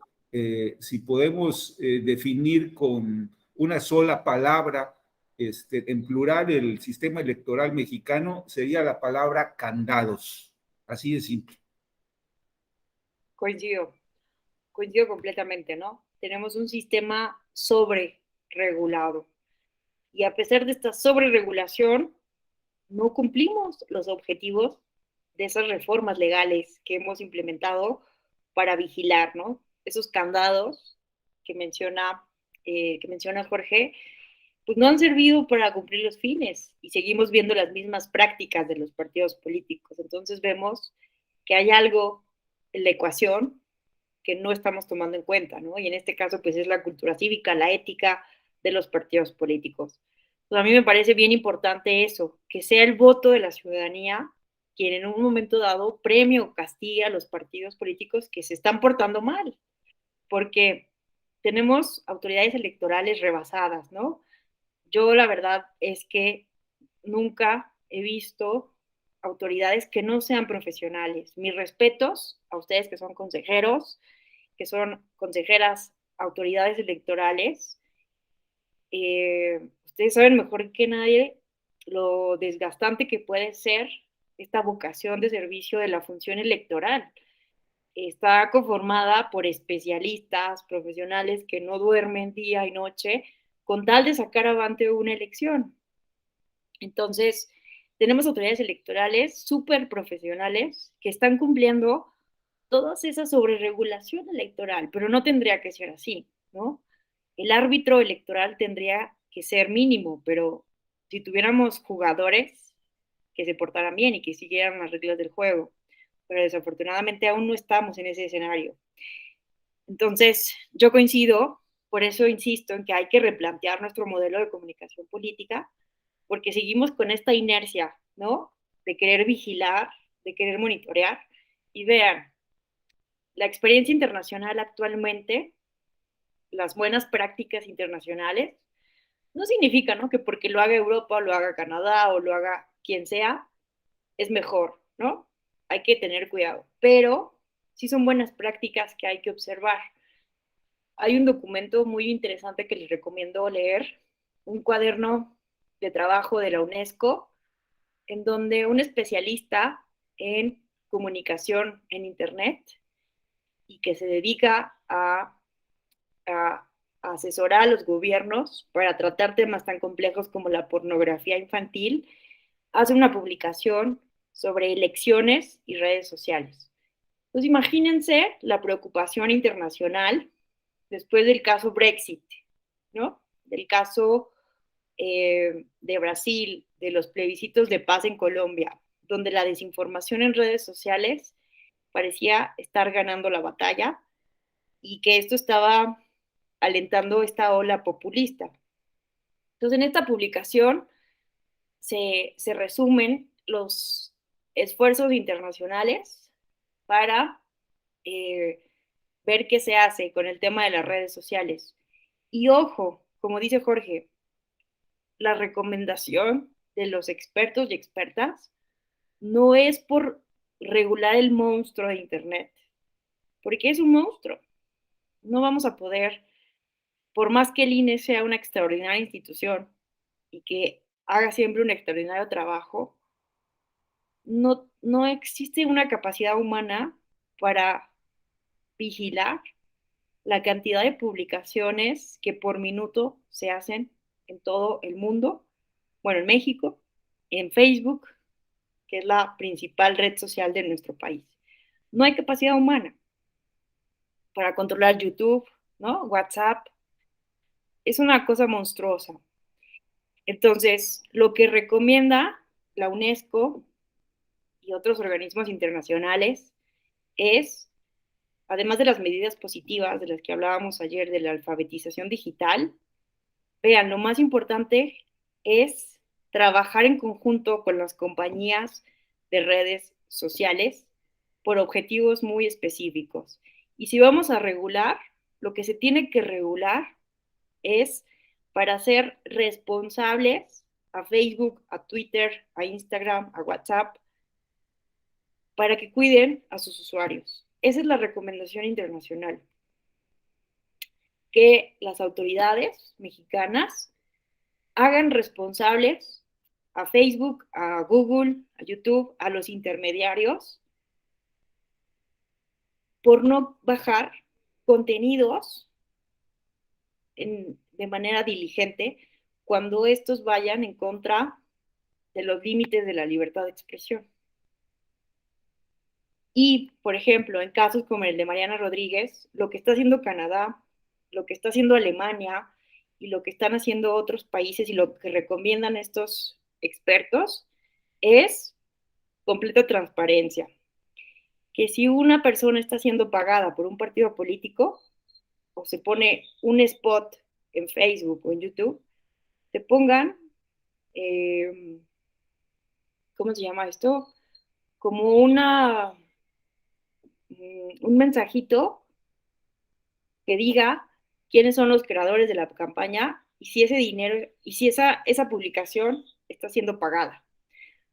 si podemos definir con una sola palabra, en plural, el sistema electoral mexicano, sería la palabra candados. Así de simple. Coincido, coincido completamente, ¿no? Tenemos un sistema sobreregulado y a pesar de esta sobreregulación, no cumplimos los objetivos de esas reformas legales que hemos implementado para vigilar, ¿no? Esos candados que menciona Jorge, pues no han servido para cumplir los fines y seguimos viendo las mismas prácticas de los partidos políticos. Entonces vemos que hay algo en la ecuación que no estamos tomando en cuenta, ¿no? Y en este caso, pues es la cultura cívica, la ética de los partidos políticos. Pues a mí me parece bien importante eso, que sea el voto de la ciudadanía quien en un momento dado premie o castigue a los partidos políticos que se están portando mal, porque tenemos autoridades electorales rebasadas, ¿no? Yo la verdad es que nunca he visto autoridades que no sean profesionales. Mis respetos a ustedes que son consejeros que son consejeras, autoridades electorales, ustedes saben mejor que nadie lo desgastante que puede ser esta vocación de servicio de la función electoral. Está conformada por especialistas, profesionales que no duermen día y noche con tal de sacar avante una elección. Entonces, tenemos autoridades electorales súper profesionales que están cumpliendo todas esas sobreregulación electoral, pero no tendría que ser así, ¿no? El árbitro electoral tendría que ser mínimo, pero si tuviéramos jugadores que se portaran bien y que siguieran las reglas del juego, pero desafortunadamente aún no estamos en ese escenario. Entonces, yo coincido, por eso insisto en que hay que replantear nuestro modelo de comunicación política, porque seguimos con esta inercia, ¿no? De querer vigilar, de querer monitorear. Y vean, la experiencia internacional actualmente, las buenas prácticas internacionales, no significa, ¿no? Que porque lo haga Europa, o lo haga Canadá, o lo haga quien sea, es mejor, ¿no? Hay que tener cuidado. Pero sí son buenas prácticas que hay que observar. Hay un documento muy interesante que les recomiendo leer, un cuaderno de trabajo de la UNESCO, en donde un especialista en comunicación en Internet y que se dedica a asesorar a los gobiernos para tratar temas tan complejos como la pornografía infantil, hace una publicación sobre elecciones y redes sociales. Entonces, imagínense la preocupación internacional después del caso Brexit, ¿no? Del caso de Brasil, de los plebiscitos de paz en Colombia, donde la desinformación en redes sociales parecía estar ganando la batalla y que esto estaba alentando esta ola populista. Entonces, en esta publicación se resumen los esfuerzos internacionales para ver qué se hace con el tema de las redes sociales. Y ojo, como dice Jorge, la recomendación de los expertos y expertas no es por regular el monstruo de Internet, porque es un monstruo. No vamos a poder, por más que el INE sea una extraordinaria institución y que haga siempre un extraordinario trabajo, no existe una capacidad humana para vigilar la cantidad de publicaciones que por minuto se hacen en todo el mundo, bueno, en México, en Facebook, que es la principal red social de nuestro país. No hay capacidad humana para controlar YouTube, ¿no? WhatsApp. Es una cosa monstruosa. Entonces, lo que recomienda la UNESCO y otros organismos internacionales es, además de las medidas positivas de las que hablábamos ayer de la alfabetización digital, vean, lo más importante es trabajar en conjunto con las compañías de redes sociales por objetivos muy específicos. Y si vamos a regular, lo que se tiene que regular es para hacer responsables a Facebook, a Twitter, a Instagram, a WhatsApp, para que cuiden a sus usuarios. Esa es la recomendación internacional. Que las autoridades mexicanas hagan responsables a Facebook, a Google, a YouTube, a los intermediarios, por no bajar contenidos de manera diligente cuando estos vayan en contra de los límites de la libertad de expresión. Y, por ejemplo, en casos como el de Mariana Rodríguez, lo que está haciendo Canadá, lo que está haciendo Alemania y lo que están haciendo otros países y lo que recomiendan estos expertos es completa transparencia. Que si una persona está siendo pagada por un partido político o se pone un spot en Facebook o en YouTube, te pongan, ¿cómo se llama esto? Como un mensajito que diga quiénes son los creadores de la campaña y si ese dinero, y si esa publicación está siendo pagada.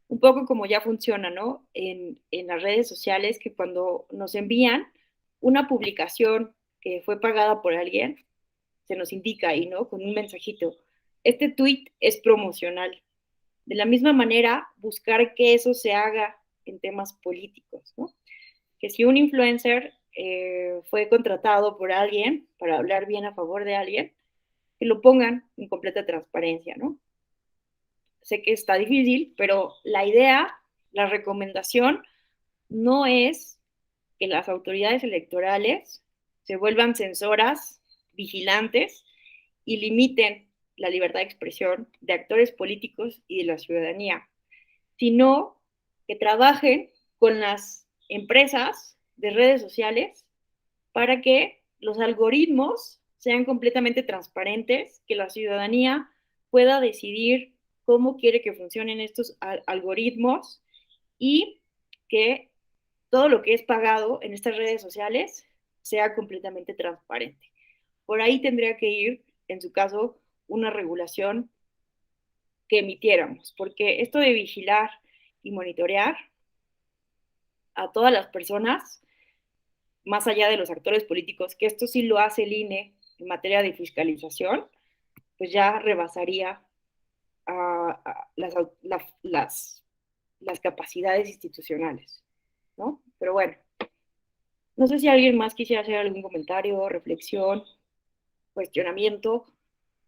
Un poco como ya funciona, ¿no? En las redes sociales, que cuando nos envían una publicación que fue pagada por alguien, se nos indica ahí, ¿no? Con un mensajito. Este tweet es promocional. De la misma manera, buscar que eso se haga en temas políticos, ¿no? Que si un influencer fue contratado por alguien para hablar bien a favor de alguien, que lo pongan en completa transparencia, ¿no? Sé que está difícil, pero la idea, la recomendación, no es que las autoridades electorales se vuelvan censoras, vigilantes y limiten la libertad de expresión de actores políticos y de la ciudadanía, sino que trabajen con las empresas de redes sociales para que los algoritmos sean completamente transparentes, que la ciudadanía pueda decidir cómo quiere que funcionen estos algoritmos y que todo lo que es pagado en estas redes sociales sea completamente transparente. Por ahí tendría que ir, en su caso, una regulación que emitiéramos, porque esto de vigilar y monitorear a todas las personas, más allá de los actores políticos, que esto sí lo hace el INE en materia de fiscalización, pues ya rebasaría las capacidades institucionales, ¿no? Pero bueno, no sé si alguien más quisiera hacer algún comentario, reflexión, cuestionamiento.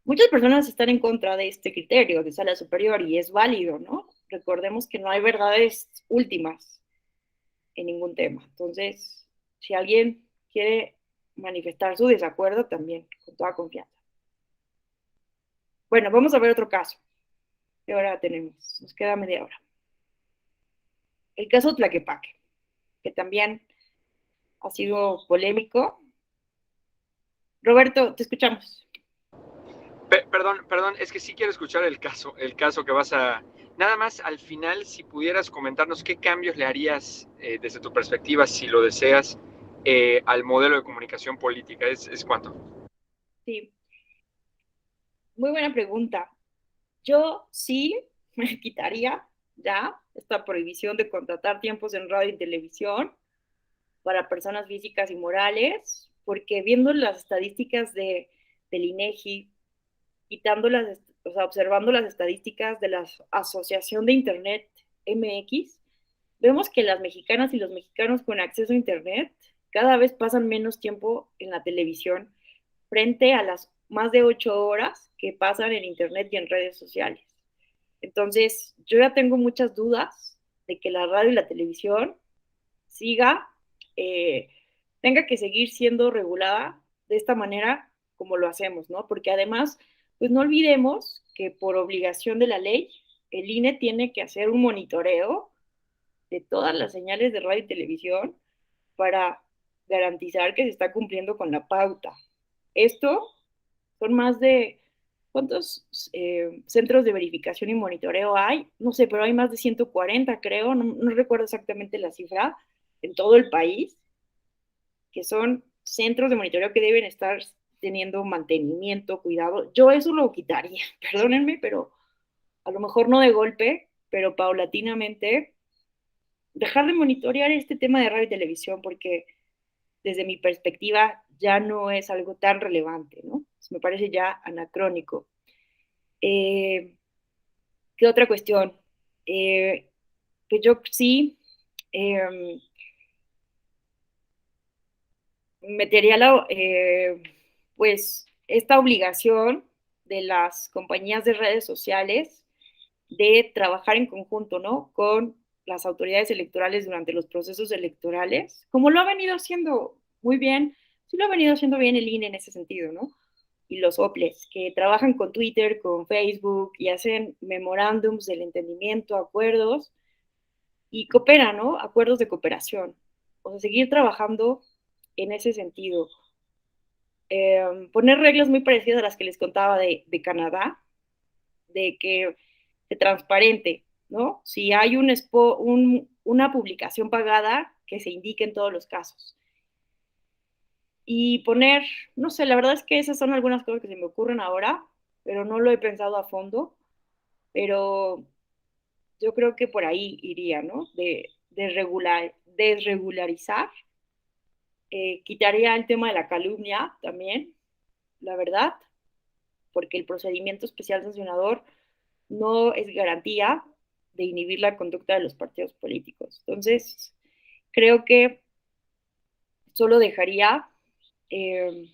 Muchas personas están en contra de este criterio de sala superior y es válido, ¿no? Recordemos que no hay verdades últimas en ningún tema. Entonces, si alguien quiere manifestar su desacuerdo, también, con toda confianza. Bueno, vamos a ver otro caso. ¿Qué hora tenemos? Nos queda media hora. El caso Tlaquepaque, que también ha sido polémico. Roberto, te escuchamos. Perdón, es que sí quiero escuchar el caso que vas a... Nada más, al final, si pudieras comentarnos qué cambios le harías desde tu perspectiva, si lo deseas, al modelo de comunicación política. ¿Es cuánto? Sí, muy buena pregunta. Yo sí me quitaría ya esta prohibición de contratar tiempos en radio y televisión para personas físicas y morales, porque viendo las estadísticas del INEGI, quitando o sea, observando las estadísticas de la Asociación de Internet MX, vemos que las mexicanas y los mexicanos con acceso a Internet cada vez pasan menos tiempo en la televisión frente a las más de 8 horas que pasan en Internet y en redes sociales. Entonces, yo ya tengo muchas dudas de que la radio y la televisión siga, eh, tenga que seguir siendo regulada de esta manera como lo hacemos, ¿no? Porque además, pues no olvidemos que por obligación de la ley, el INE tiene que hacer un monitoreo de todas las señales de radio y televisión para garantizar que se está cumpliendo con la pauta. Esto son más de, ¿cuántos centros de verificación y monitoreo hay? No sé, pero hay más de 140, creo, no recuerdo exactamente la cifra, en todo el país, que son centros de monitoreo que deben estar teniendo mantenimiento, cuidado. Yo eso lo quitaría, perdónenme, pero a lo mejor no de golpe, pero paulatinamente, dejar de monitorear este tema de radio y televisión, porque desde mi perspectiva ya no es algo tan relevante, ¿no? Me parece ya anacrónico. ¿Qué otra cuestión? Que yo sí metería pues esta obligación de las compañías de redes sociales de trabajar en conjunto, ¿no? Con las autoridades electorales durante los procesos electorales, como lo ha venido haciendo muy bien, sí lo ha venido haciendo bien el INE en ese sentido, ¿no? Y los OPLES, que trabajan con Twitter, con Facebook y hacen memorándums del entendimiento, acuerdos y cooperan, ¿no? Acuerdos de cooperación. O sea, seguir trabajando en ese sentido. Poner reglas muy parecidas a las que les contaba de Canadá, de que de transparente, ¿no? Si hay una publicación pagada, que se indique en todos los casos. Y poner, no sé, la verdad es que esas son algunas cosas que se me ocurren ahora, pero no lo he pensado a fondo, pero yo creo que por ahí iría, ¿no? De desregularizar Quitaría el tema de la calumnia también, la verdad, porque el procedimiento especial sancionador no es garantía de inhibir la conducta de los partidos políticos. Entonces, creo que solo dejaría, eh,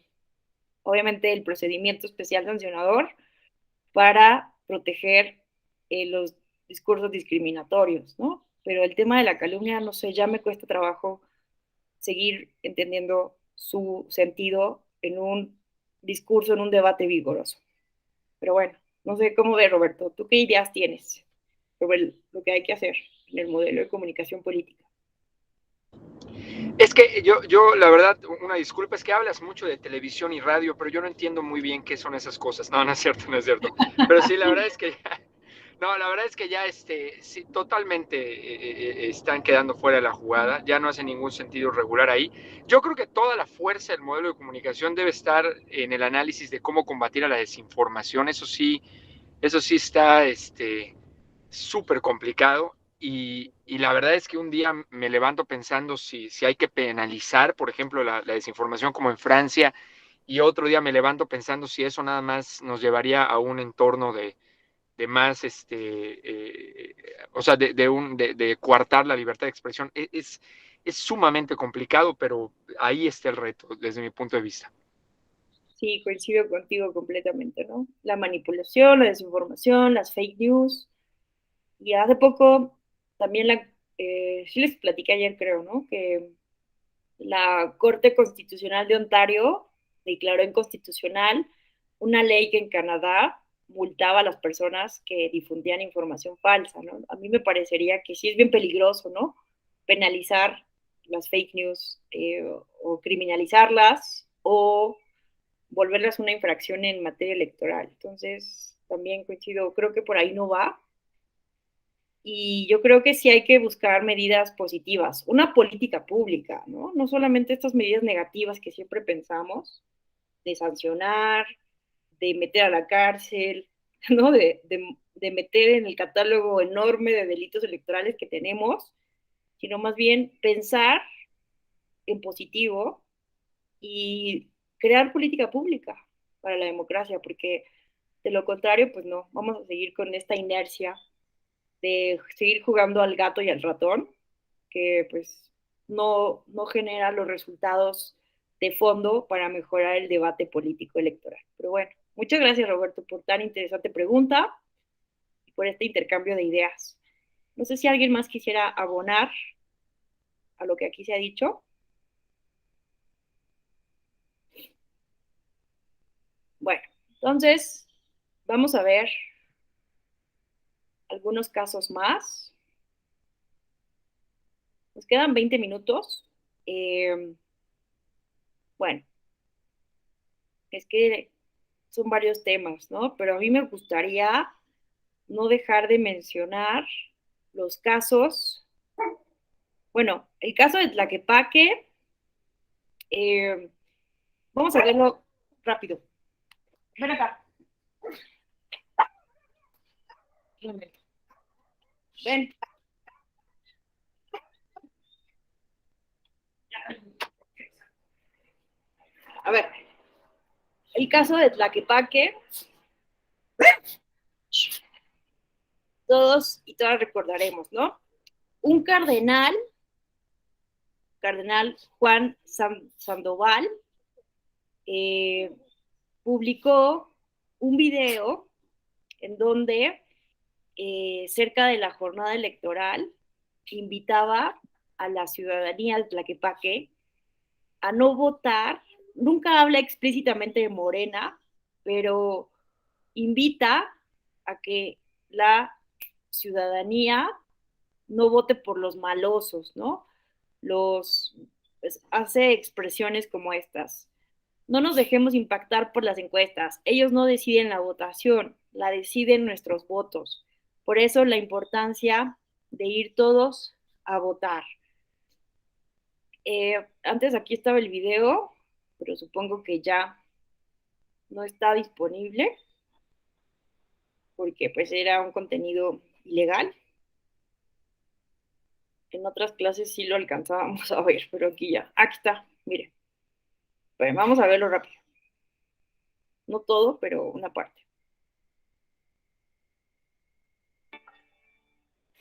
obviamente, el procedimiento especial sancionador para proteger los discursos discriminatorios, ¿no? Pero el tema de la calumnia, no sé, ya me cuesta trabajo seguir entendiendo su sentido en un discurso, en un debate vigoroso. Pero bueno, no sé cómo ve, Roberto. ¿Tú qué ideas tienes sobre lo que hay que hacer en el modelo de comunicación política? Es que yo, la verdad, una disculpa, es que hablas mucho de televisión y radio, pero yo no entiendo muy bien qué son esas cosas. No, no es cierto, no es cierto. Pero sí, la verdad es que ya, no, la verdad es que ya sí, totalmente están quedando fuera de la jugada, ya no hace ningún sentido regular ahí. Yo creo que toda la fuerza del modelo de comunicación debe estar en el análisis de cómo combatir a la desinformación. Eso sí está súper complicado. Y la verdad es que un día me levanto pensando si hay que penalizar, por ejemplo, la desinformación como en Francia, y otro día me levanto pensando si eso nada más nos llevaría a un entorno de más, o sea, de coartar la libertad de expresión. Es sumamente complicado, pero ahí está el reto, desde mi punto de vista. Sí, coincido contigo completamente, ¿no? La manipulación, la desinformación, las fake news. Y hace poco también sí les platiqué ayer, creo, ¿no? Que la Corte Constitucional de Ontario declaró inconstitucional una ley que en Canadá multaba a las personas que difundían información falsa, ¿no? A mí me parecería que sí es bien peligroso, ¿no? Penalizar las fake news o criminalizarlas o volverlas una infracción en materia electoral. Entonces, también coincido, creo que por ahí no va. Y yo creo que sí hay que buscar medidas positivas, una política pública, ¿no? No solamente estas medidas negativas que siempre pensamos, de sancionar, de meter a la cárcel, ¿no? De meter en el catálogo enorme de delitos electorales que tenemos, sino más bien pensar en positivo y crear política pública para la democracia, porque de lo contrario, pues no, vamos a seguir con esta inercia de seguir jugando al gato y al ratón, que pues no genera los resultados de fondo para mejorar el debate político electoral. Pero bueno, muchas gracias Roberto por tan interesante pregunta y por este intercambio de ideas. No sé si alguien más quisiera abonar a lo que aquí se ha dicho. Bueno, entonces vamos a ver algunos casos más. Nos quedan 20 minutos. Bueno, es que son varios temas, ¿no? Pero a mí me gustaría no dejar de mencionar los casos. Bueno, el caso de Tlaquepaque, eh, vamos a verlo rápido. Ven acá. Ven. A ver, el caso de Tlaquepaque, todos y todas recordaremos, ¿no? Un cardenal Juan Sandoval, eh, publicó un video en donde, cerca de la jornada electoral, invitaba a la ciudadanía de Tlaquepaque a no votar. Nunca habla explícitamente de Morena, pero invita a que la ciudadanía no vote por los malosos, ¿no? Pues, hace expresiones como estas. No nos dejemos impactar por las encuestas. Ellos no deciden la votación, la deciden nuestros votos. Por eso la importancia de ir todos a votar. Antes aquí estaba el video, pero supongo que ya no está disponible porque pues era un contenido ilegal. En otras clases sí lo alcanzábamos a ver, pero aquí ya, aquí está. Mire, pues vamos a verlo rápido. No todo, pero una parte.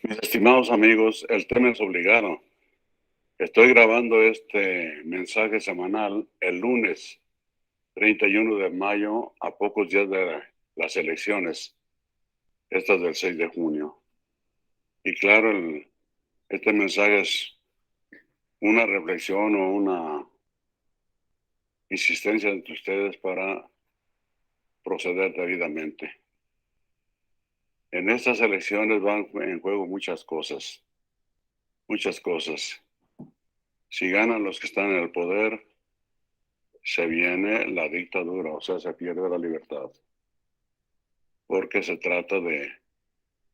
Mis estimados amigos, el tema es obligado. Estoy grabando este mensaje semanal el lunes 31 de mayo, a pocos días de las elecciones, estas del 6 de junio. Y claro, este mensaje es una reflexión o una insistencia entre ustedes para proceder debidamente. En estas elecciones van en juego muchas cosas, muchas cosas. Si ganan los que están en el poder, se viene la dictadura, o sea, se pierde la libertad, porque se trata de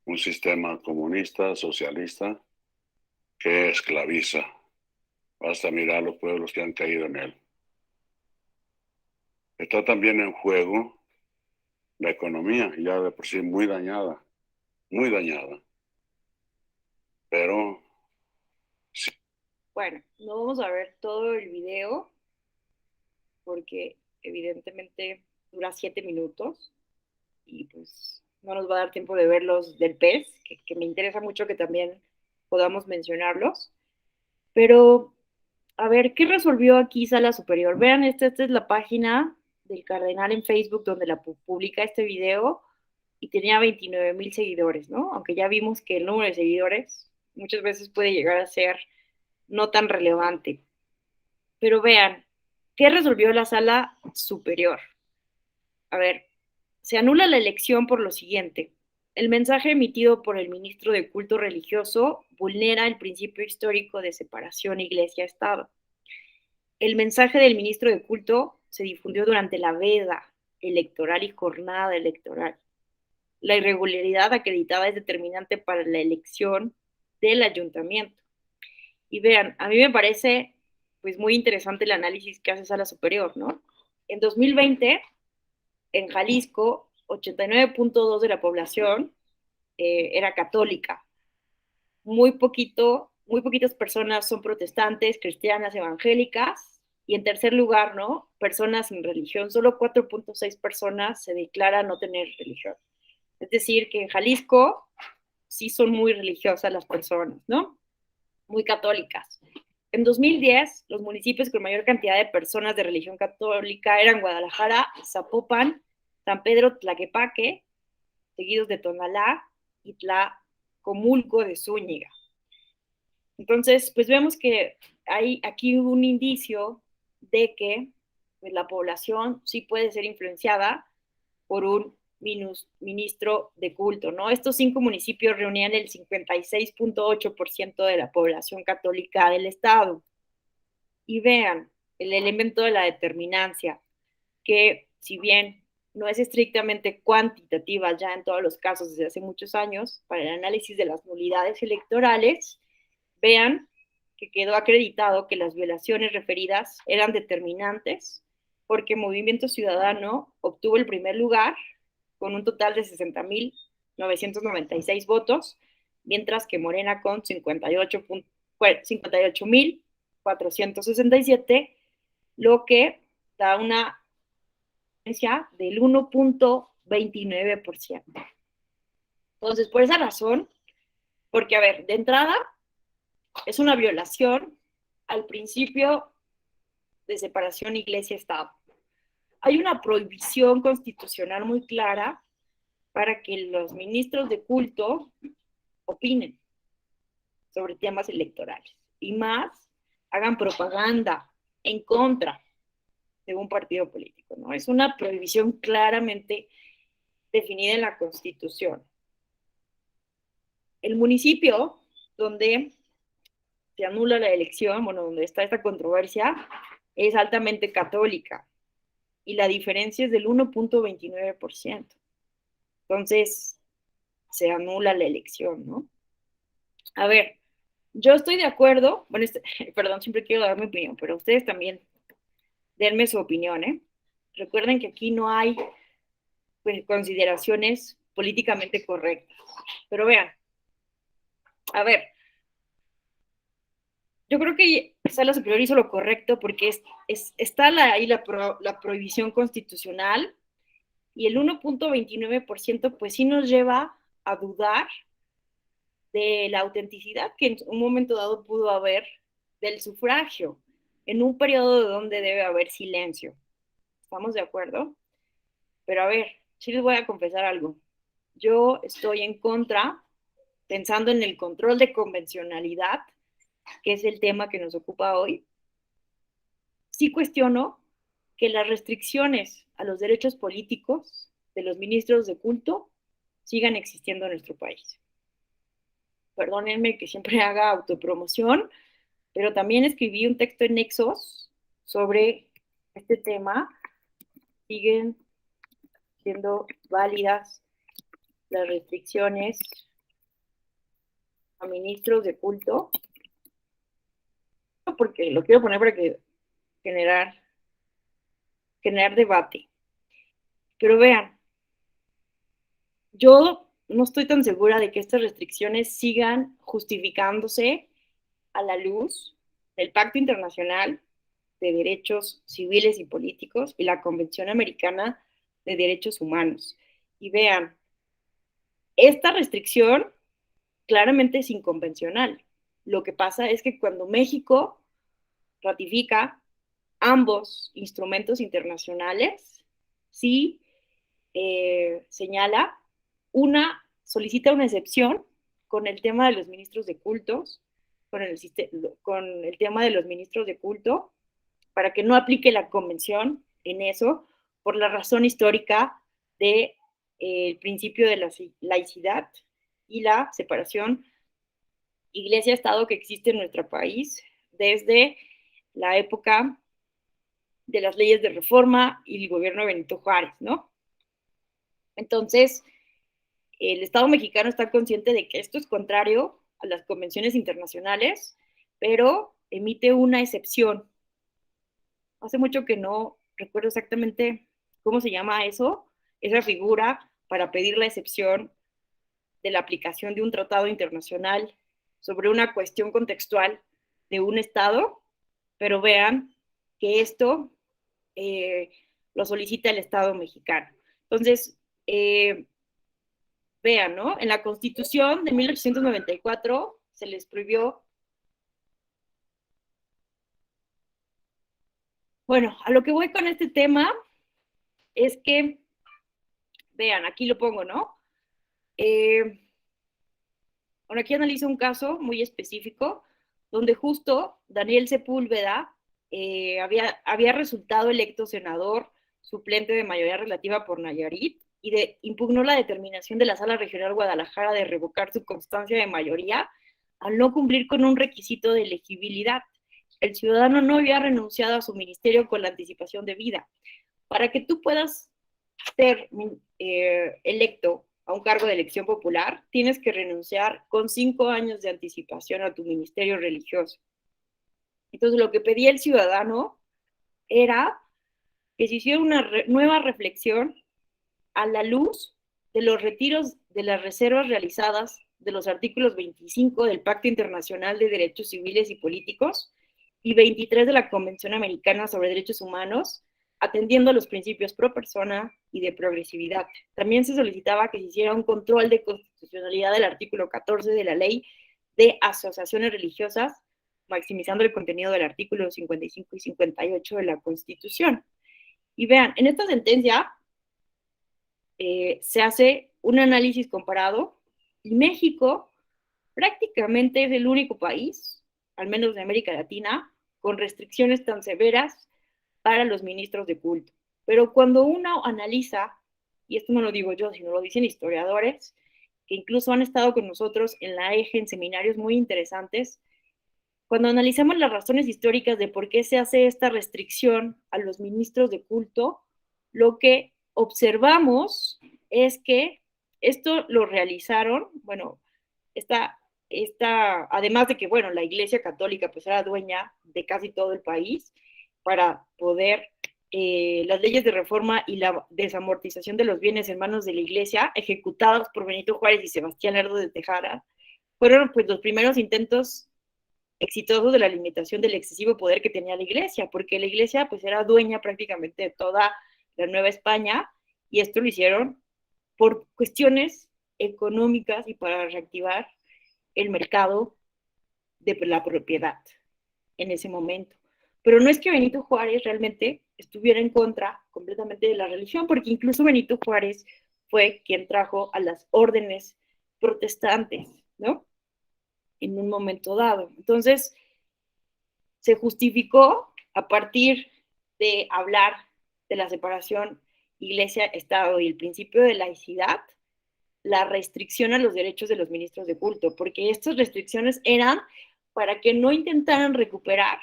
un sistema comunista, socialista, que esclaviza. Basta mirar los pueblos que han caído en él. Está también en juego la economía, ya de por sí muy dañada, pero sí. Bueno, no vamos a ver todo el video porque evidentemente dura 7 minutos y pues no nos va a dar tiempo de ver los del PES, que me interesa mucho que también podamos mencionarlos. Pero, a ver, ¿qué resolvió aquí Sala Superior? Vean, esta es la página del Cardenal en Facebook donde la publica este video y tenía 29,000 seguidores, ¿no? Aunque ya vimos que el número de seguidores muchas veces puede llegar a ser no tan relevante. Pero vean, ¿qué resolvió la Sala Superior? A ver, se anula la elección por lo siguiente. El mensaje emitido por el ministro de Culto Religioso vulnera el principio histórico de separación Iglesia-Estado. El mensaje del ministro de Culto se difundió durante la veda electoral y jornada electoral. La irregularidad acreditada es determinante para la elección del ayuntamiento. Y vean, a mí me parece pues muy interesante el análisis que hace Sala Superior, ¿no? En 2020, en Jalisco, 89.2% de la población era católica. Muy poquitas personas son protestantes, cristianas, evangélicas. Y en tercer lugar, ¿no? Personas sin religión. Solo 4.6 personas se declaran no tener religión. Es decir, que en Jalisco sí son muy religiosas las personas, ¿no? Muy católicas. En 2010, los municipios con mayor cantidad de personas de religión católica eran Guadalajara, Zapopan, San Pedro Tlaquepaque, seguidos de Tonalá y Tlacomulco de Zúñiga. Entonces, pues vemos que hay aquí un indicio de que pues, la población sí puede ser influenciada por un ministro de culto, ¿no? Estos 5 municipios reunían el 56.8% de la población católica del estado. Y vean el elemento de la determinancia, que si bien no es estrictamente cuantitativa ya en todos los casos desde hace muchos años, para el análisis de las nulidades electorales, vean que quedó acreditado que las violaciones referidas eran determinantes porque Movimiento Ciudadano obtuvo el primer lugar con un total de 60,996 votos, mientras que Morena con 58,467, lo que da una diferencia del 1.29%. Entonces, por esa razón, porque, a ver, de entrada, es una violación al principio de separación Iglesia-Estado. Hay una prohibición constitucional muy clara para que los ministros de culto opinen sobre temas electorales y más hagan propaganda en contra de un partido político, ¿no? Es una prohibición claramente definida en la Constitución. El municipio donde se anula la elección, bueno, donde está esta controversia, es altamente católica y la diferencia es del 1.29%. Entonces, se anula la elección, ¿no? A ver, yo estoy de acuerdo, bueno, perdón, siempre quiero dar mi opinión, pero ustedes también denme su opinión, ¿eh? Recuerden que aquí no hay pues, consideraciones políticamente correctas. Pero vean, a ver, yo creo que Sala Superior hizo lo correcto porque está ahí la prohibición constitucional, y el 1.29% pues sí nos lleva a dudar de la autenticidad que en un momento dado pudo haber del sufragio, en un periodo donde debe haber silencio. ¿Estamos de acuerdo? Pero a ver, sí les voy a confesar algo. Yo estoy en contra, pensando en el control de convencionalidad, que es el tema que nos ocupa hoy. Sí cuestiono que las restricciones a los derechos políticos de los ministros de culto sigan existiendo en nuestro país. Perdónenme que siempre haga autopromoción, pero también escribí un texto en Nexos sobre este tema. Siguen siendo válidas las restricciones a ministros de culto, porque lo quiero poner para que generar debate. Pero vean, yo no estoy tan segura de que estas restricciones sigan justificándose a la luz del Pacto Internacional de Derechos Civiles y Políticos y la Convención Americana de Derechos Humanos. Y vean, esta restricción claramente es inconvencional. Lo que pasa es que cuando México ratifica ambos instrumentos internacionales, sí señala solicita una excepción con el tema de los ministros de cultos, con el tema de los ministros de culto, para que no aplique la convención en eso, por la razón histórica del principio de la laicidad y la separación iglesia-estado que existe en nuestro país desde la época de las leyes de reforma y el gobierno de Benito Juárez, ¿no? Entonces, el Estado mexicano está consciente de que esto es contrario a las convenciones internacionales, pero emite una excepción. Hace mucho que no recuerdo exactamente cómo se llama eso, esa figura para pedir la excepción de la aplicación de un tratado internacional sobre una cuestión contextual de un Estado, pero vean que esto lo solicita el Estado mexicano. Entonces, vean, ¿no? En la Constitución de 1894 se les prohibió. Bueno, a lo que voy con este tema es que, vean, aquí lo pongo, ¿no? Bueno, aquí analizo un caso muy específico donde justo Daniel Sepúlveda había resultado electo senador suplente de mayoría relativa por Nayarit y impugnó la determinación de la Sala Regional Guadalajara de revocar su constancia de mayoría al no cumplir con un requisito de elegibilidad. El ciudadano no había renunciado a su ministerio con la anticipación debida. Para que tú puedas ser electo a un cargo de elección popular, tienes que renunciar con 5 años de anticipación a tu ministerio religioso. Entonces, lo que pedía el ciudadano era que se hiciera una nueva reflexión a la luz de los retiros de las reservas realizadas de los artículos 25 del Pacto Internacional de Derechos Civiles y Políticos y 23 de la Convención Americana sobre Derechos Humanos, atendiendo a los principios pro persona y de progresividad. También se solicitaba que se hiciera un control de constitucionalidad del artículo 14 de la Ley de Asociaciones Religiosas, maximizando el contenido del artículo 55 y 58 de la Constitución. Y vean, en esta sentencia se hace un análisis comparado y México prácticamente es el único país, al menos de América Latina, con restricciones tan severas para los ministros de culto. Pero cuando uno analiza, y esto no lo digo yo, sino lo dicen historiadores, que incluso han estado con nosotros en la EGE en seminarios muy interesantes, cuando analizamos las razones históricas de por qué se hace esta restricción a los ministros de culto, lo que observamos es que esto lo realizaron, bueno, además de que, bueno, la Iglesia Católica pues era dueña de casi todo el país, para poder las leyes de reforma y la desamortización de los bienes en manos de la Iglesia, ejecutadas por Benito Juárez y Sebastián Lerdo de Tejada, fueron pues los primeros intentos exitosos de la limitación del excesivo poder que tenía la Iglesia, porque la Iglesia pues era dueña prácticamente de toda la Nueva España, y esto lo hicieron por cuestiones económicas y para reactivar el mercado de la propiedad en ese momento. Pero no es que Benito Juárez realmente estuviera en contra completamente de la religión, porque incluso Benito Juárez fue quien trajo a las órdenes protestantes, ¿no? En un momento dado. Entonces, se justificó a partir de hablar de la separación Iglesia-Estado y el principio de laicidad, la restricción a los derechos de los ministros de culto, porque estas restricciones eran para que no intentaran recuperar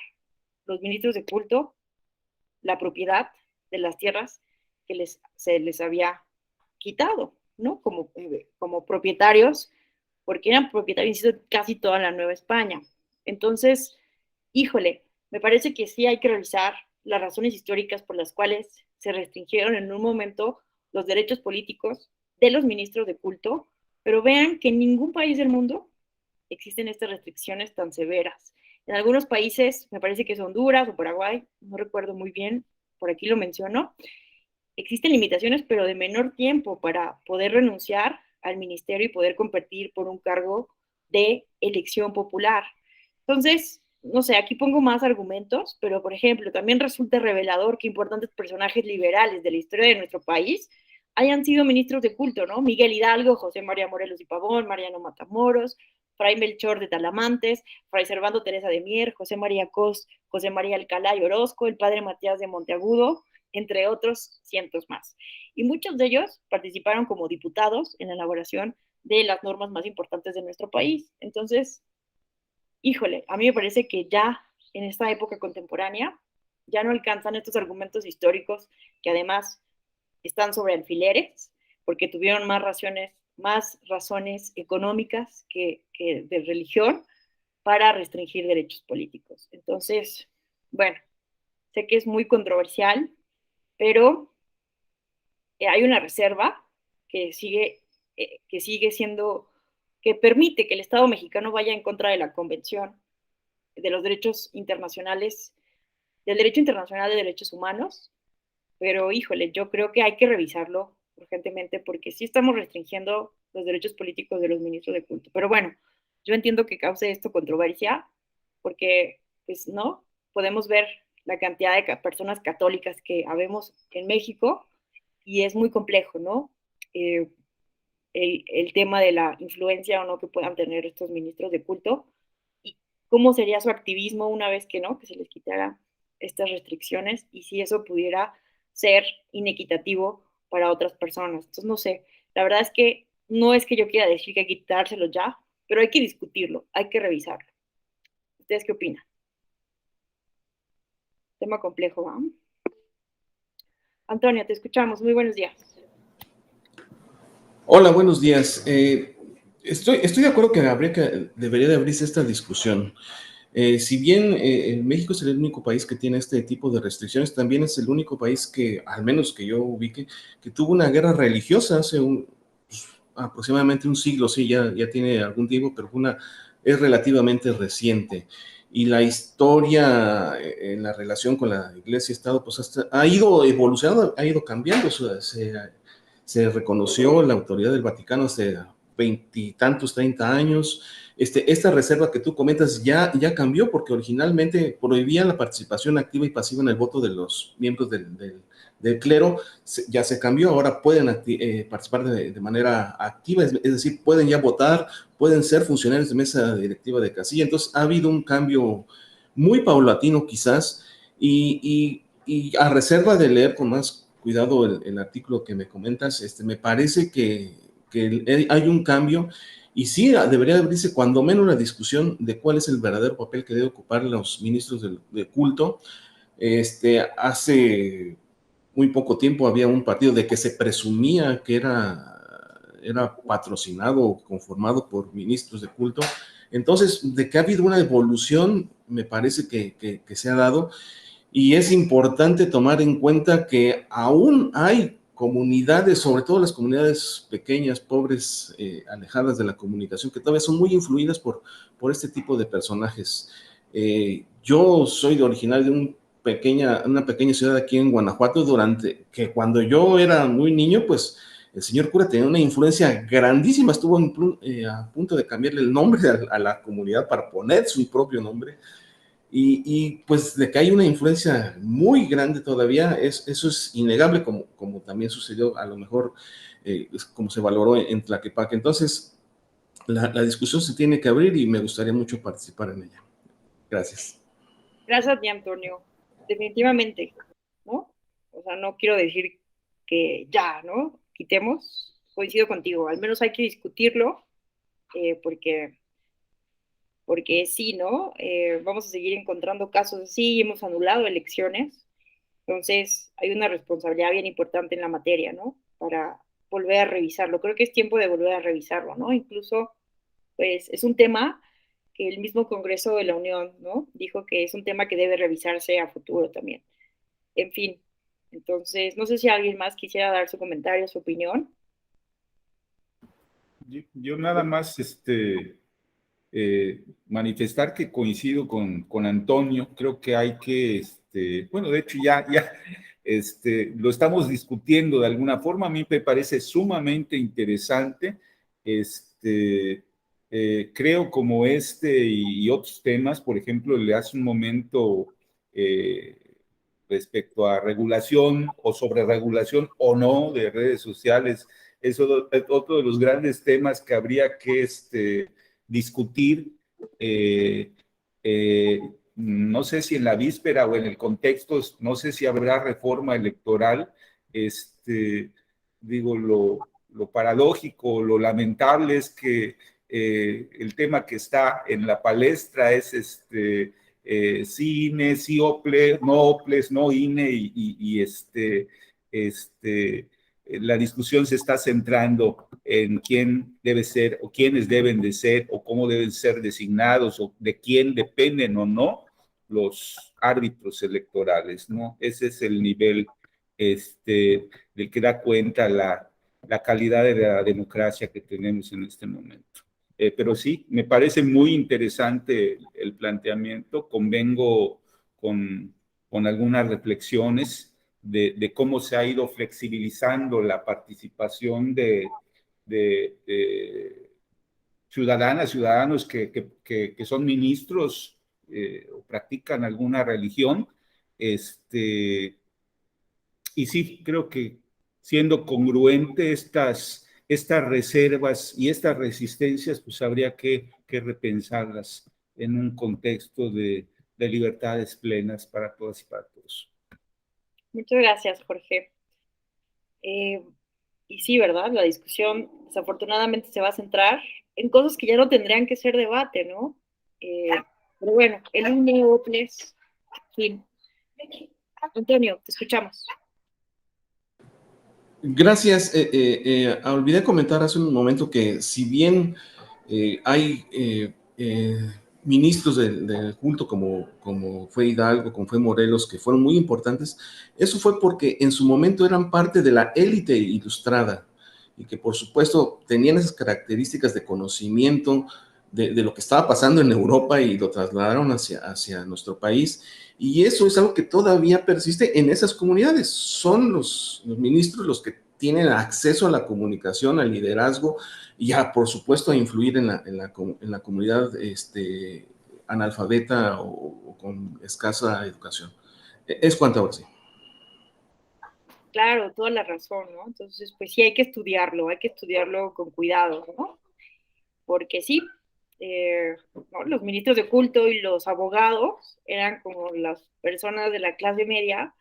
los ministros de culto la propiedad de las tierras que se les había quitado, ¿no? Como propietarios, porque eran propietarios de casi toda la Nueva España. Entonces, híjole, me parece que sí hay que revisar las razones históricas por las cuales se restringieron en un momento los derechos políticos de los ministros de culto, pero vean que en ningún país del mundo existen estas restricciones tan severas. En algunos países, me parece que es Honduras o Paraguay, no recuerdo muy bien, por aquí lo menciono, existen limitaciones, pero de menor tiempo para poder renunciar al ministerio y poder competir por un cargo de elección popular. Entonces, no sé, aquí pongo más argumentos, pero por ejemplo, también resulta revelador que importantes personajes liberales de la historia de nuestro país hayan sido ministros de culto, ¿no? Miguel Hidalgo, José María Morelos y Pavón, Mariano Matamoros, Fray Melchor de Talamantes, Fray Servando Teresa de Mier, José María Cos, José María Alcalá y Orozco, el padre Matías de Monteagudo, entre otros cientos más. Y muchos de ellos participaron como diputados en la elaboración de las normas más importantes de nuestro país. Entonces, híjole, a mí me parece que ya en esta época contemporánea ya no alcanzan estos argumentos históricos que además están sobre alfileres, porque tuvieron más razones económicas que de religión para restringir derechos políticos. Entonces, bueno, sé que es muy controversial, pero hay una reserva que sigue siendo, que permite que el Estado mexicano vaya en contra de la Convención de los Derechos Internacionales, del Derecho Internacional de Derechos Humanos, pero híjole, yo creo que hay que revisarlo urgentemente porque sí estamos restringiendo los derechos políticos de los ministros de culto. Pero bueno, yo entiendo que cause esto controversia porque, pues, ¿no? Podemos ver la cantidad de personas católicas que habemos en México y es muy complejo, ¿no? El tema de la influencia o no que puedan tener estos ministros de culto y cómo sería su activismo una vez que no, que se les quitara estas restricciones y si eso pudiera ser inequitativo para otras personas. Entonces, no sé, la verdad es que no es que yo quiera decir que hay que quitárselo ya, pero hay que discutirlo, hay que revisarlo. ¿Ustedes qué opinan? Tema complejo, ¿ah? Antonio, te escuchamos. Muy buenos días. Hola, buenos días. Estoy de acuerdo que debería de abrirse esta discusión. Si bien México es el único país que tiene este tipo de restricciones, también es el único país que, al menos que yo ubique, que tuvo una guerra religiosa hace aproximadamente un siglo, sí, ya tiene algún tiempo, pero es relativamente reciente. Y la historia en la relación con la Iglesia-Estado, pues ha ido evolucionando, ha ido cambiando. Se reconoció la autoridad del Vaticano hace 20 y tantos, 30 años. Esta reserva que tú comentas ya cambió porque originalmente prohibía la participación activa y pasiva en el voto de los miembros del clero. Ya se cambió, ahora pueden participar de manera activa, es decir, pueden ya votar, pueden ser funcionarios de mesa directiva de casilla. Entonces ha habido un cambio muy paulatino quizás y a reserva de leer con más cuidado el artículo que me comentas, me parece que hay un cambio y sí debería abrirse cuando menos la discusión de cuál es el verdadero papel que deben ocupar los ministros de culto. Hace muy poco tiempo había un partido de que se presumía que era patrocinado o conformado por ministros de culto. Entonces, de que ha habido una evolución, me parece que se ha dado. Y es importante tomar en cuenta que aún hay comunidades, sobre todo las comunidades pequeñas, pobres, alejadas de la comunicación, que todavía son muy influidas por este tipo de personajes. Yo soy original de una pequeña ciudad aquí en Guanajuato, que cuando yo era muy niño, pues el señor cura tenía una influencia grandísima, estuvo a punto de cambiarle el nombre a la comunidad para poner su propio nombre. Pues de que hay una influencia muy grande todavía, eso es innegable, como también sucedió a lo mejor, como se valoró en Tlaquepaque. Entonces, la discusión se tiene que abrir y me gustaría mucho participar en ella. Gracias. Gracias, mi Antonio. Definitivamente, ¿no? O sea, no quiero decir que ya, ¿no? Quitemos. Coincido contigo. Al menos hay que discutirlo, porque sí, ¿no? Vamos a seguir encontrando casos así, hemos anulado elecciones, entonces hay una responsabilidad bien importante en la materia, ¿no? Para volver a revisarlo. Creo que es tiempo de volver a revisarlo, ¿no? Incluso, pues, es un tema que el mismo Congreso de la Unión, ¿no? Dijo que es un tema que debe revisarse a futuro también. En fin, entonces, no sé si alguien más quisiera dar su comentario, su opinión. Yo nada más, manifestar que coincido con Antonio. Creo que hay que, bueno, de hecho ya lo estamos discutiendo de alguna forma. A mí me parece sumamente interesante. Creo como y otros temas, por ejemplo, le hace un momento respecto a regulación o sobreregulación o no de redes sociales, eso es otro de los grandes temas que habría que discutir. eh, eh, no sé si en la víspera o en el contexto, no sé si habrá reforma electoral. Digo, lo paradójico, lo lamentable es que el tema que está en la palestra es sí INE, sí OPLES, no OPLES, no INE, la discusión se está centrando en quién debe ser o quiénes deben de ser o cómo deben ser designados o de quién dependen o no los árbitros electorales, ¿no? Ese es el nivel del que da cuenta la calidad de la democracia que tenemos en este momento. Pero sí, me parece muy interesante el planteamiento, convengo con algunas reflexiones de cómo se ha ido flexibilizando la participación de ciudadanas, ciudadanos que son ministros o practican alguna religión. Y sí, creo que siendo congruente estas reservas y estas resistencias, pues habría que repensarlas en un contexto de libertades plenas para todas y para todos. Muchas gracias, Jorge. Y sí, ¿verdad? La discusión desafortunadamente se va a centrar en cosas que ya no tendrían que ser debate, ¿no? Pero bueno, el INE, OPLES, fin. Antonio, te escuchamos. Gracias. Olvidé comentar hace un momento que si bien hay ministros del culto como fue Hidalgo, como fue Morelos, que fueron muy importantes, eso fue porque en su momento eran parte de la élite ilustrada y que por supuesto tenían esas características de conocimiento de lo que estaba pasando en Europa y lo trasladaron hacia nuestro país. Y eso es algo que todavía persiste en esas comunidades. Son los ministros los que tienen acceso a la comunicación, al liderazgo y por supuesto, a influir en la comunidad analfabeta o con escasa educación. Es cuanto ahora sí. Claro, toda la razón, ¿no? Entonces, pues sí, hay que estudiarlo con cuidado, ¿no? Porque sí, ¿no? Los ministros de culto y los abogados eran como las personas de la clase media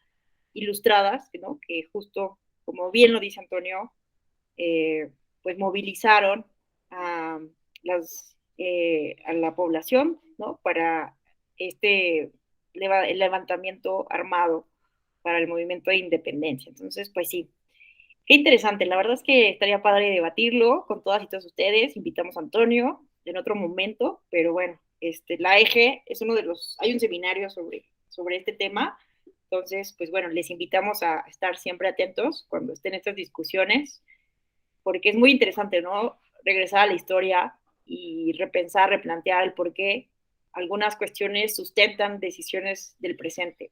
ilustradas, ¿no? Que justo, como bien lo dice Antonio, pues movilizaron a, a la población, ¿no? Para el levantamiento armado para el movimiento de independencia. Entonces, pues sí, qué interesante. La verdad es que estaría padre debatirlo con todas y todos ustedes. Invitamos a Antonio en otro momento, pero bueno, la EGE es hay un seminario sobre este tema. Entonces, pues bueno, les invitamos a estar siempre atentos cuando estén estas discusiones, porque es muy interesante, ¿no? Regresar a la historia y repensar, replantear el por qué algunas cuestiones sustentan decisiones del presente.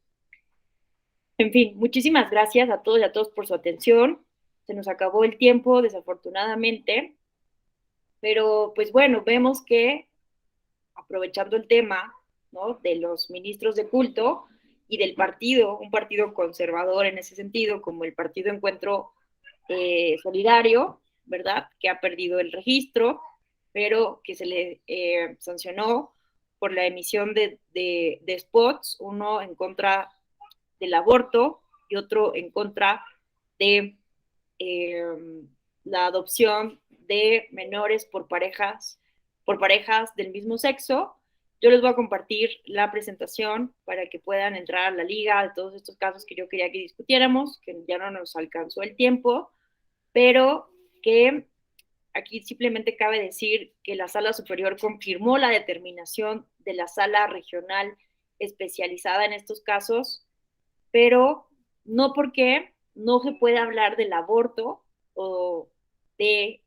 En fin, muchísimas gracias a todos y a todos por su atención. Se nos acabó el tiempo, desafortunadamente, pero pues bueno, vemos que aprovechando el tema, ¿no?, de los ministros de culto y del partido, un partido conservador en ese sentido, como el Partido Encuentro Solidario, ¿verdad?, que ha perdido el registro, pero que se le sancionó por la emisión de spots, uno en contra del aborto y otro en contra de la adopción de menores por parejas del mismo sexo. Yo les voy a compartir la presentación para que puedan entrar a la liga de todos estos casos que yo quería que discutiéramos, que ya no nos alcanzó el tiempo, pero que aquí simplemente cabe decir que la Sala Superior confirmó la determinación de la Sala Regional especializada en estos casos, pero no porque no se puede hablar del aborto o de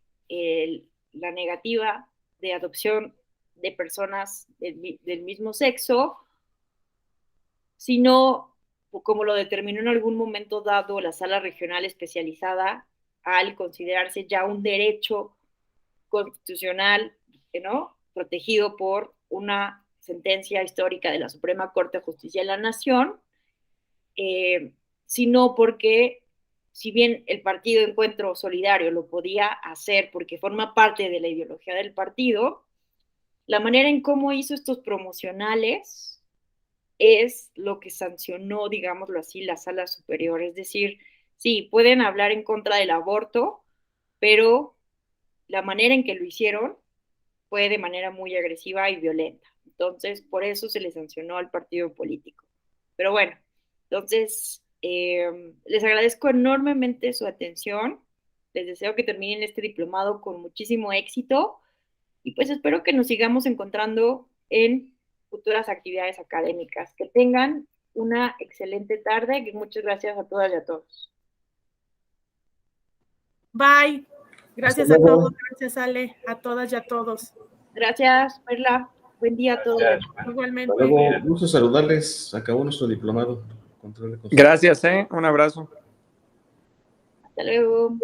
la negativa de adopción de personas del mismo sexo, sino como lo determinó en algún momento dado la Sala Regional especializada al considerarse ya un derecho constitucional, ¿no?, protegido por una sentencia histórica de la Suprema Corte de Justicia de la Nación, sino porque si bien el Partido Encuentro Solidario lo podía hacer porque forma parte de la ideología del partido, la manera en cómo hizo estos promocionales es lo que sancionó, digámoslo así, la Sala Superior. Es decir, sí, pueden hablar en contra del aborto, pero la manera en que lo hicieron fue de manera muy agresiva y violenta. Entonces, por eso se le sancionó al partido político. Pero bueno, entonces, les agradezco enormemente su atención. Les deseo que terminen este diplomado con muchísimo éxito y pues espero que nos sigamos encontrando en futuras actividades académicas. Que tengan una excelente tarde y muchas gracias a todas y a todos. Bye. Gracias a todos. Gracias, Ale, a todas y a todos. Gracias, Perla. Buen día a todos. Igualmente. Hasta luego. Gusto saludarles. Acabó nuestro diplomado. Gracias, un abrazo. Hasta luego.